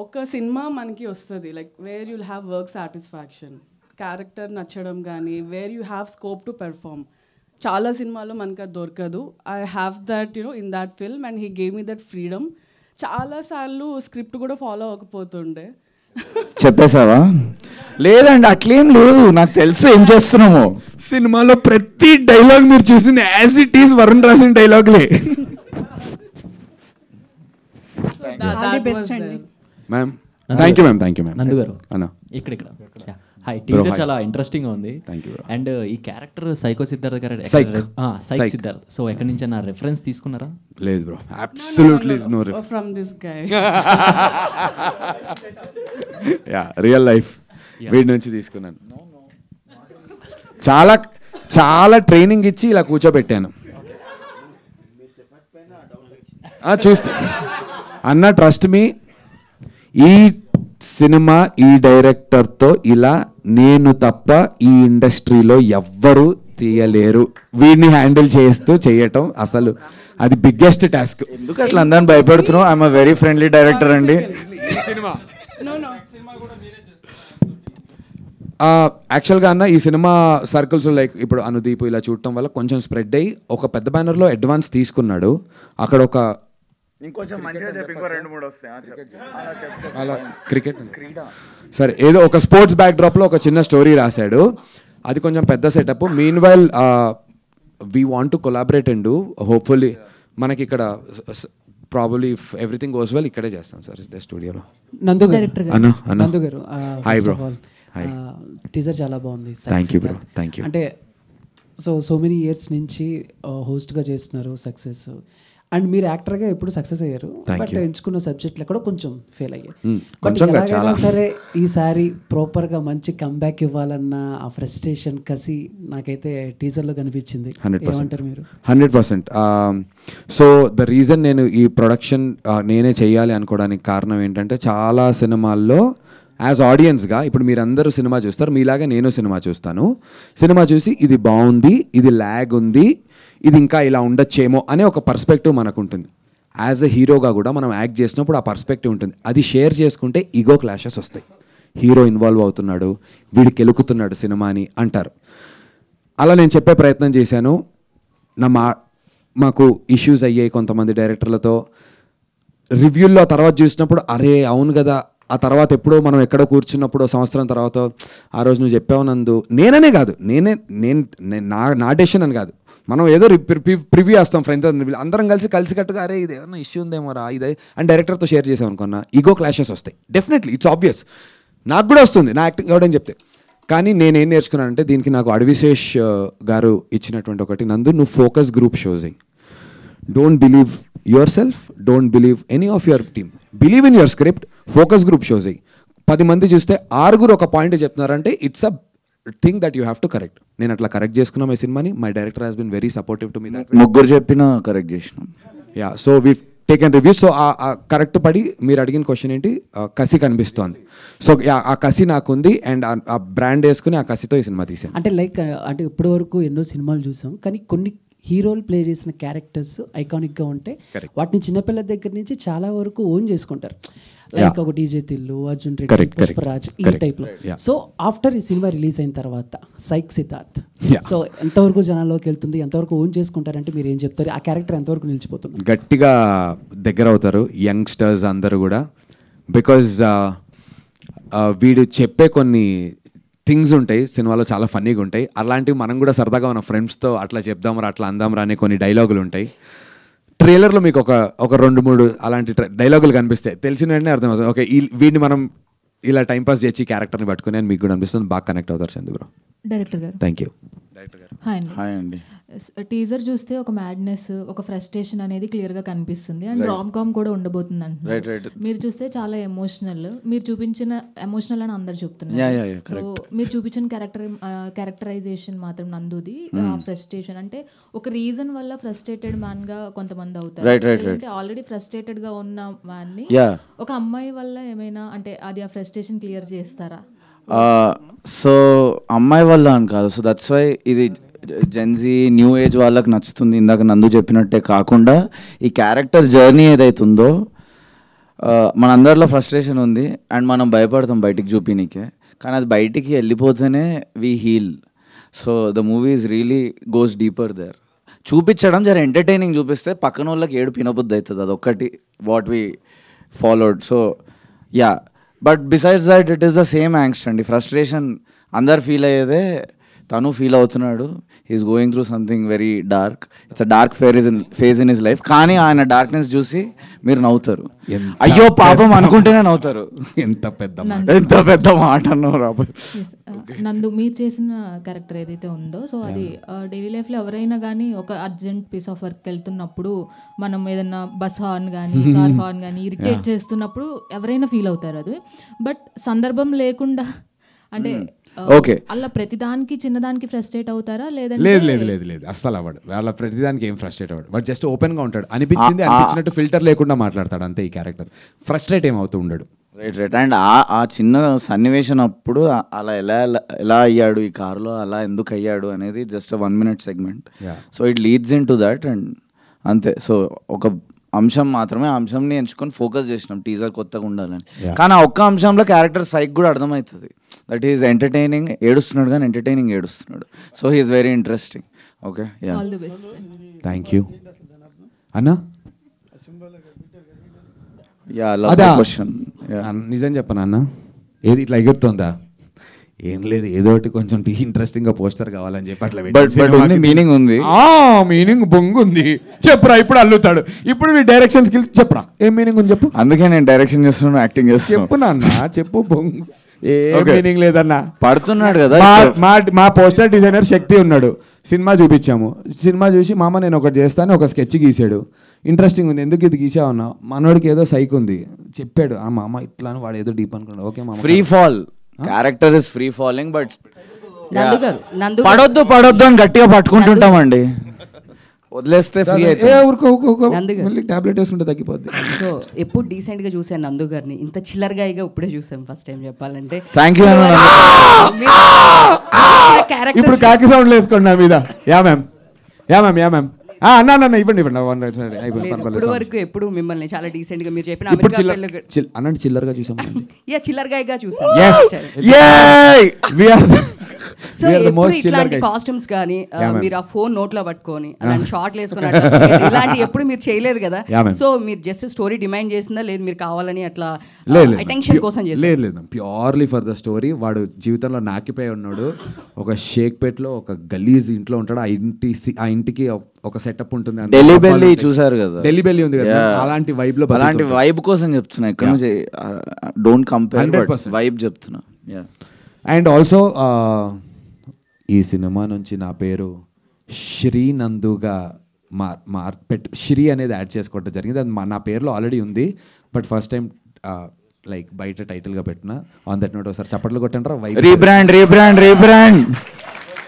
ఒక సినిమా మనకి వస్తుంది like where you'll have work satisfaction, character నచ్చడం కానీ where you have scope to perform. చాలా సినిమాలో మనకు అది దొరకదు. I have that in that film and he gave me that freedom. చాలాసార్లు స్క్రిప్ట్ కూడా ఫాలో అవ్వకపోతుండే. చెప్పేసావా? లేదండి అట్లేం లేదు, నాకు తెలుసు ఏం చేస్తున్నాము. సినిమాలో ప్రతి డైలాగ్ మీరు చూసింది యాజ్ ఇట్ ఈస్ వరుణ్ రాసిన డైలాగ్లే. Ma'am thank you ma'am. Nandu garu అన్న ఇక్కడ హాయ్, టీజర్ చాలా ఇంట్రెస్టింగ్ గా ఉంది. అండ్ ఈ క్యారెక్టర్ సైకో సిద్ధార్థ్ గారు సైక్ సిద్ధార్థ్, సో ఎక్కడి నుంచి నా రెఫరెన్స్ తీసుకున్నారా? లేదు bro, absolutely no reference from this guy. Yeah, real life వీడి నుంచి తీసుకున్నాను. చాలా ట్రైనింగ్ ఇచ్చి ఇలా కూర్చోబెట్టాను. చూస్తే అన్న ట్రస్ట్ మీ, ఈ సినిమా ఈ డైరెక్టర్తో ఇలా నేను తప్ప ఈ ఇండస్ట్రీలో ఎవ్వరూ తీయలేరు. వీడిని హ్యాండిల్ చేస్తూ చేయటం అసలు అది బిగ్గెస్ట్ టాస్క్. ఎందుకు అట్లా అందరిని భయపెడుతున్నావు? I'm a very friendly director అండి. యాక్చువల్గా అన్న ఈ సినిమా సర్కిల్స్ లైక్ ఇప్పుడు అనుదీప్ ఇలా చూడటం వల్ల కొంచెం స్ప్రెడ్ అయ్యి ఒక పెద్ద బ్యానర్లో అడ్వాన్స్ తీసుకున్నాడు. అక్కడ ఒక ఇంకొంచెం మంచిగా చెప్పి ఇంకో 2-3 వస్తాయి అలా క్రికెట్ సరే ఏదో ఒక స్పోర్ట్స్ బ్యాక్డ్రాప్లో ఒక చిన్న స్టోరీ రాశాడు. అది కొంచెం పెద్ద setup. Mean while we want to collaborate and do hopefully మనకి ఇక్కడ probably if everything goes well ఇక్కడే చేస్తాం సార్ స్టూడియోలో. నందు గారు హాయ్ బ్రో. టీజర్ చాలా బాగుంది. Thank you bro, thank you. అంటే సో మెనీ ఇయర్స్ నుంచి హోస్ట్గా చేస్తున్నారు, సక్సెస్. అండ్ మీరు యాక్టర్గా ఎప్పుడు సక్సెస్ అయ్యారు, బట్ ఎంచుకున్న సబ్జెక్ట్లో కూడా కొంచెం ఫెయిల్ అయ్యారు. సరే ఈసారి ప్రాపర్గా మంచి కంబ్యాక్ ఇవ్వాలన్న ఆ ఫ్రస్ట్రేషన్, కసి నాకైతే టీజర్లో కనిపించింది. 100% మీరు 100%. సో ద రీజన్ నేను ఈ ప్రొడక్షన్ నేనే చేయాలి అనుకోవడానికి కారణం ఏంటంటే, చాలా సినిమాల్లో యాజ్ ఆడియన్స్గా ఇప్పుడు మీరందరూ సినిమా చూస్తారు, మీలాగే నేను సినిమా చూస్తాను. సినిమా చూసి ఇది బాగుంది, ఇది ల్యాగ్ ఉంది, ఇది ఇంకా ఇలా ఉండొచ్చేమో అనే ఒక పర్స్పెక్టివ్ మనకు ఉంటుంది. యాజ్ ఎ హీరోగా కూడా మనం యాక్ట్ చేసినప్పుడు ఆ పర్స్పెక్టివ్ ఉంటుంది. అది షేర్ చేసుకుంటే ఈగో క్లాషెస్ వస్తాయి. హీరో ఇన్వాల్వ్ అవుతున్నాడు, వీడికి కెలుకుతున్నాడు సినిమా అని అంటారు. అలా నేను చెప్పే ప్రయత్నం చేశాను. మాకు ఇష్యూస్ అయ్యాయి కొంతమంది డైరెక్టర్లతో. రివ్యూల్లో తర్వాత చూసినప్పుడు అరే అవును కదా, ఆ తర్వాత ఎప్పుడో మనం ఎక్కడో కూర్చున్నప్పుడు సంవత్సరం తర్వాత ఆ రోజు నువ్వు చెప్పావు నందు, నేననే కాదు నా డెసిషన్ అని కాదు, మనం ఏదో ప్రివ్యూ వేస్తాం ఫ్రెండ్స్ అందరం కలిసికట్టుగా అరే ఇది ఏమన్నా ఇష్యూ ఉందేమో రా ఇదే అని డైరెక్టర్తో షేర్ చేసాం అనుకున్నా, ఈగో క్లాషెస్ వస్తాయి. డెఫినెట్లీ ఇట్స్ ఆబ్వియస్, నాకు కూడా వస్తుంది నా యాక్టింగ్ ఎవడని చెప్తే. కానీ నేనేం నేర్చుకున్నానంటే, దీనికి నాకు అడవిశేష్ గారు ఇచ్చినటువంటి ఒకటి, నందు నువ్వు ఫోకస్ గ్రూప్ షోస్ అయ్యి, don't believe yourself, don't believe any of your team, believe in your script, focus group shows అయ్యి. 10 మంది చూస్తే 6 ఒక పాయింట్ చెప్తున్నారంటే it's a thing that you have to correct. నేను అట్లా కరెక్ట్ చేసుకున్నాం ఈ సినిమాని. My director has been very supportive to me. ముగ్గురు చెప్పిన కరెక్ట్ చేసినాం. Yeah, so we taken review. So ఆ కరెక్ట్ పడి మీరు అడిగిన క్వశ్చన్ ఏంటి, కసి కనిపిస్తోంది. సో ఆ కసి నాకుంది అండ్ ఆ బ్రాండ్ వేసుకుని ఆ కసితో ఈ సినిమా తీసాను. అంటే లైక్ అంటే ఇప్పటి వరకు ఎన్నో సినిమాలు చూసాం, కానీ కొన్ని హీరోలు ప్లే చేసిన క్యారెక్టర్స్ ఐకానిక్గా ఉంటే వాటిని చిన్నపిల్లల దగ్గర నుంచి చాలా వరకు ఓన్ చేసుకుంటారు. లైక్ ఒక డీజే తిల్లు, అర్జున్ రెడ్డి, పుష్పరాజ్, ఈ టైప్లో. సో ఆఫ్టర్ ఈ సినిమా రిలీజ్ అయిన తర్వాత సైక్ సిద్ధార్థ్ సో ఎంతవరకు జనాల్లోకి వెళ్తుంది, ఎంతవరకు ఓన్ చేసుకుంటారంటే మీరు ఏం చెప్తారు? ఆ క్యారెక్టర్ ఎంతవరకు నిలిచిపోతుంది? గట్టిగా దగ్గర అవుతారు యంగ్స్టర్స్ అందరూ కూడా. బికాజ్ వీడు చెప్పే కొన్ని థింగ్స్ ఉంటాయి సినిమాలో, చాలా ఫన్నీగా ఉంటాయి. అలాంటివి మనం కూడా సరదాగా మన ఫ్రెండ్స్తో అట్లా చెప్దాంరా అట్లా అందాంరా అనే కొన్ని డైలాగులు ఉంటాయి. ట్రైలర్లో మీకు ఒక 2-3 అలాంటి డైలాగులు కనిపిస్తాయి. తెలిసిన వెంటనే అర్థమవుతుంది ఓకే వీడిని మనం ఇలా టైంపాస్ చేసి క్యారెక్టర్ని పట్టుకుని అని మీకు కూడా అనిపిస్తుంది. బాగా కనెక్ట్ అవుతారు చందు బ్రో. డైరెక్టర్ గారు థ్యాంక్ యూ. హాయ్ అండి. టీజర్ చూస్తే ఒక మ్యాడ్నెస్, ఒక ఫ్రస్ట్రేషన్ అనేది క్లియర్గా కనిపిస్తుంది. అండ్ రామ్ కామ్ కూడా ఉండబోతుంది అంటున్నారు. మీరు చూస్తే చాలా ఎమోషనల్, మీరు చూపించిన ఎమోషనల్ అని అందరు చెప్తున్నారు. సో మీరు చూపించిన క్యారెక్టరైజేషన్ మాత్రం నందుది ఫ్రస్ట్రేషన్ అంటే ఒక రీజన్ వల్ల ఫ్రస్ట్రేటెడ్ మ్యాన్ గా కొంతమంది అవుతారు. అంటే ఆల్రెడీ ఫ్రస్ట్రేటెడ్ గా ఉన్న మ్యాన్ ని ఒక అమ్మాయి వల్ల ఏమైనా అంటే అది ఆ ఫ్రస్ట్రేషన్ క్లియర్ చేస్తారా? సో అమ్మాయి వల్ల అని కాదు. సో దట్స్ వై ఇది జెన్జీ న్యూ ఏజ్ వాళ్ళకి నచ్చుతుంది. ఇందాక నందు చెప్పినట్టే కాకుండా ఈ క్యారెక్టర్ జర్నీ ఏదైతుందో మనందరిలో ఫ్రస్ట్రేషన్ ఉంది అండ్ మనం భయపడతాం బయటికి చూపినీకే, కానీ అది బయటికి వెళ్ళిపోతేనే we heal. So the movie is really goes deeper there. చూపించడం జర ఎంటర్టైనింగ్ చూపిస్తే పక్కన వాళ్ళకి ఏడు పినబుద్ధి అవుతుంది, అదొక్కటి what we followed. So yeah, but besides that it is the same angst అండి. ఫ్రస్ట్రేషన్ అందరు ఫీల్ అయ్యేదే తను ఫీల్ అవుతున్నాడు. He's going through something very dark. It's a dark phase in his life. కానీ ఆయన డార్క్నెస్ చూసి మీరు నవ్వుతారు, అయ్యో పాపం అనుకుంటేనే నవ్వుతారు. ఎంత పెద్ద మాట అన్నారు. నందు మీరు చేసిన క్యారెక్టర్ ఏదైతే ఉందో సో అది డైలీ లైఫ్లో ఎవరైనా కానీ ఒక అర్జెంట్ పీస్ ఆఫ్ వర్క్ వెళ్తున్నప్పుడు మనం ఏదైనా బస్ హార్న్ కానీ కార్ హార్న్ కానీ ఇరిటేట్ చేస్తున్నప్పుడు ఎవరైనా ఫీల్ అవుతారు అది. బట్ సందర్భం లేకుండా అంటే అలా ప్రతిదానికి చిన్నదానికి ఫ్రస్ట్రేట్ అవుతారా? లేదంటే లేదు అస్సలు అవ్వడు. వాళ్ళ ప్రతిదానికి ఏం ఫ్రస్ట్రేట్ అవ్వడు. వాడు జస్ట్ ఓపెన్గా ఉంటాడు, అనిపించినట్టు ఫిల్టర్ లేకుండా మాట్లాడతాడు అంతే. ఈ క్యారెక్టర్ ఫ్రస్ట్రేట్ ఏమవుతూ ఉండడు. రైట్. అండ్ ఆ చిన్న సన్నివేశం అప్పుడు అలా ఎలా అయ్యాడు ఈ కారులో, అలా ఎందుకు అయ్యాడు అనేది just 1 minute segment. So it leads in to that and అంతే. సో ఒక అంశం మాత్రమే, ఆ అంశంని ఎంచుకొని ఫోకస్ చేసినాం టీజర్ కొత్తగా ఉండాలని. కానీ ఆ ఒక్క అంశంలో క్యారెక్టర్ సైక్ కూడా అర్థమవుతుంది దట్ ఈస్ ఎంటర్టైనింగ్. ఏడుస్తున్నాడు కానీ ఎంటర్టైనింగ్ ఏడుస్తున్నాడు. So he is very interesting. Okay, thank you అన్నా. నిజం చెప్పనా అన్న, ఏది ఇట్లా ఎగురుతుందా? ఏం లేదు, ఏదో ఒకటి కొంచెం ఇంట్రెస్టింగ్ గా పోస్టర్ కావాలని చెప్పి అట్లా మీనింగ్ ఉంది. మీనింగ్ బొంగు ఉంది. చెప్పురా, ఇప్పుడు అల్లుతాడు. ఇప్పుడు మీ డైరెక్షన్ స్కిల్స్ చెప్పురా, ఏం మీనింగ్ ఉంది చెప్పు. అందుకే నేను డైరెక్షన్ చేస్తున్నాను, యాక్టింగ్ చేస్తున్నాను. చెప్పు నాన్న, చెప్పు. బొంగు ఏ మీనింగ్ లేదన్నా. పడుతున్నాడు కదా. మా పోస్టర్ డిజైనర్ శక్తి ఉన్నాడు. సినిమా చూపించాము, సినిమా చూసి మామ నేను ఒకటి చేస్తాను ఒక స్కెచ్ గీసాడు. ఇంట్రెస్టింగ్ ఉంది, ఎందుకు ఇది గీసావన్నా? మనోడికి ఏదో సైక్ ఉంది చెప్పాడు. ఆ మామ ఇట్లా అని వాడు ఏదో డీప్ అనుకున్నాడు. ఓకే మామ, free fall character is free falling. But పడొద్దు అని గట్టిగా పట్టుకుంటుంటామండి, వదిలేస్తే ఫ్రీ అయితే టాబ్లెట్ వేసుకుంటే తగ్గిపోద్ది. సో ఎప్పుడు డీసెంట్ గా చూసాను నందు గారిని, ఇంత చిల్లర్ గాయిగా ఇప్పుడే చూసాం ఫస్ట్ టైం చెప్పాలంటే. Thank you. ఇప్పుడు కాకి సౌండ్ వేసుకోండి నా మీద. Yeah ma'am, yeah ma'am, yeah ma'am. అన్న ఇవ్వండి ఇప్పుడు వరకు ఎప్పుడు మిమ్మల్ని చాలా డీసెంట్ గా మీరు చెప్పిన అన్నట్టు చిల్లర్ గా చూసాం. చిల్లర్ గాయిగా చూసాం. సో ఇట్లాంటి కాస్ట్యూమ్స్ కానీ మీరు ఆ ఫోన్ నోట్లో పట్టుకొని అలాంటి షార్ట్లు వేసుకొని ఇలాంటి ఎప్పుడు మీరు చేయలేదు కదా. సో మీరు జస్ట్ స్టోరీ డిమాండ్ చేసిందా, లేదు మీరు కావాలని అట్లా అటెన్షన్ కోసం చేసి? లేదు, ప్యూర్లీ ఫర్ ద స్టోరీ. వాడు జీవితంలో నాకిపోయి ఉన్నాడు. ఒక షేక్పేట్లో ఒక గలీజ్ ఇంట్లో ఉంటాడు. ఆ ఇంటికి ఒక సెటప్ ఉంటుంది. ఢిల్లీ బెల్లి చూసారు కదా, ఢిల్లీ బెల్లి ఉంది కదా, అలాంటి వైబ్ లో, అలాంటి వైబ్ కోసం చెప్తున్నా. ఇక్కడ నుంచి డోంట్ కంపేర్, వైబ్ చెప్తున్నా. అండ్ ఆల్సో ఈ సినిమా నుంచి నా పేరు శ్రీ నందుగా శ్రీ అనేది యాడ్ చేసుకోవడం జరిగింది. అది నా పేరులో ఆల్రెడీ ఉంది, బట్ ఫస్ట్ టైం లైక్ బయట టైటిల్ గా పెట్టిన. ఆన్ దట్ నోట్ ఒకసారి చప్పట్లు కొట్టండి. రీబ్రాండ్.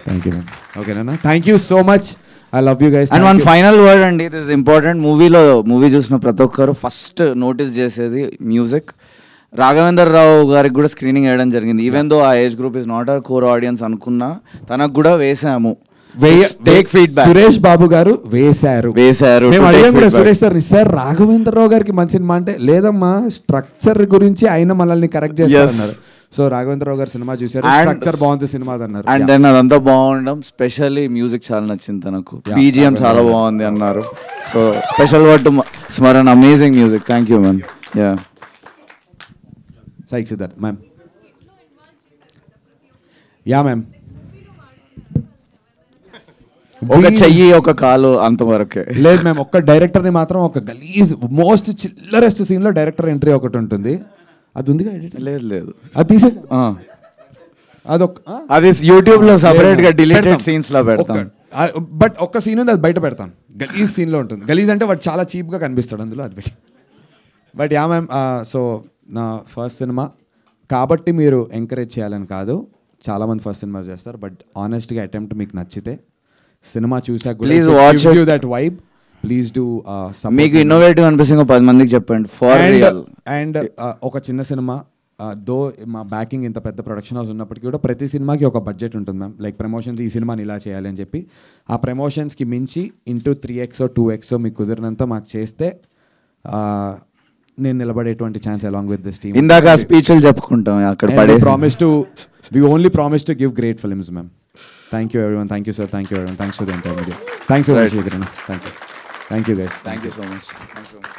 Thank you ma'am. ఓకేనా, thank you so much. I love you guys. And one final word అండి, this is important. మూవీ చూసిన ప్రతి ఒక్కరు ఫస్ట్ నోటీస్ చేసేది మ్యూజిక్. రాఘవేంద్ర రావు గారికి కూడా స్క్రీనింగ్ వేయడం జరిగింది. ఈవెన్ దో ఆ age group is not our core audience అనుకున్నా తనకు కూడా వేసాము. Take feedback. సురేష్ బాబు గారు వేశారు. మేము అడిగాం కూడా సురేష్ సార్ రాఘవేంద్రరావు గారికి మంచి సినిమా అంటే లేదమ్మా స్ట్రక్చర్ గురించి ఆయన మనల్ని కరెక్ట్ చేస్తారు. సో రాఘవేంద్రరావు గారు సినిమా చూసారు, స్ట్రక్చర్ బాగుంది సినిమా అన్నారు. అండ్ దెన్ అదంతా బాగుండడం, స్పెషల్లీ మ్యూజిక్ చాలా నచ్చింది తనకు, బీజిఎం చాలా బాగుంది అన్నారు. So special word to Smaran, amazing music. Thank you ma'am. Yeah psych Siddharth ma'am. Yeah ma'am. ఒక చెయ్యి ఒక కాలు అంతవరకే. లేదు మ్యామ్, ఒక్క డైరెక్టర్ని మాత్రం ఒక గలీజ్ మోస్ట్ చిల్లరెస్ట్ సీన్లో డైరెక్టర్ ఎంట్రీ ఒకటి ఉంటుంది. అది ఉంది లేదు అది తీసేసి అది యూట్యూబ్ లో సెపరేట్ గా డిలీటెడ్ సీన్స్ లో పెడతాం. బట్ ఒక్క సీన్ ఉంది, అది బయట పెడతాను. గలీజ్ సీన్లో ఉంటుంది. గలీజ్ అంటే వాడు చాలా చీప్గా కనిపిస్తాడు అందులో, అది పెట్టి. బట్ యా మ్యామ్, సో నా ఫస్ట్ సినిమా కాబట్టి మీరు ఎంకరేజ్ చేయాలని కాదు, చాలామంది ఫస్ట్ సినిమా చేస్తారు. బట్ ఆనెస్ట్గా అటెంప్ట్ మీకు నచ్చితే సినిమా చూసాక please watch that vibe, please do. మీకు ఇన్నోవేటివ్ అనిపిస్తుంది 10 మందికి చెప్పండి. For real. అండ్ ఒక చిన్న సినిమా దో మా బ్యాకింగ్ ఇంత పెద్ద ప్రొడక్షన్ హౌస్ ఉన్నప్పటికీ కూడా ప్రతి సినిమాకి ఒక బడ్జెట్ ఉంటుంది మ్యామ్. లైక్ ప్రమోషన్స్, ఈ సినిమాని ఇలా చేయాలి అని చెప్పి ఆ ప్రమోషన్స్కి మించి ఇంటూ 3x 2x మీకు కుదిరినంత మాకు చేస్తే నేను నిలబడేటువంటి chance along with this team. ఇందాక స్పీచ్లు చెప్పుకుంటాం అక్కడ. We only promise to give great films, ma'am. Thank you everyone. Thank you sir. Thank you everyone. Thanks to the entire media. Thanks so much, Shekharana. Thank you. Thank you guys. Thank you so much. Thanks so much.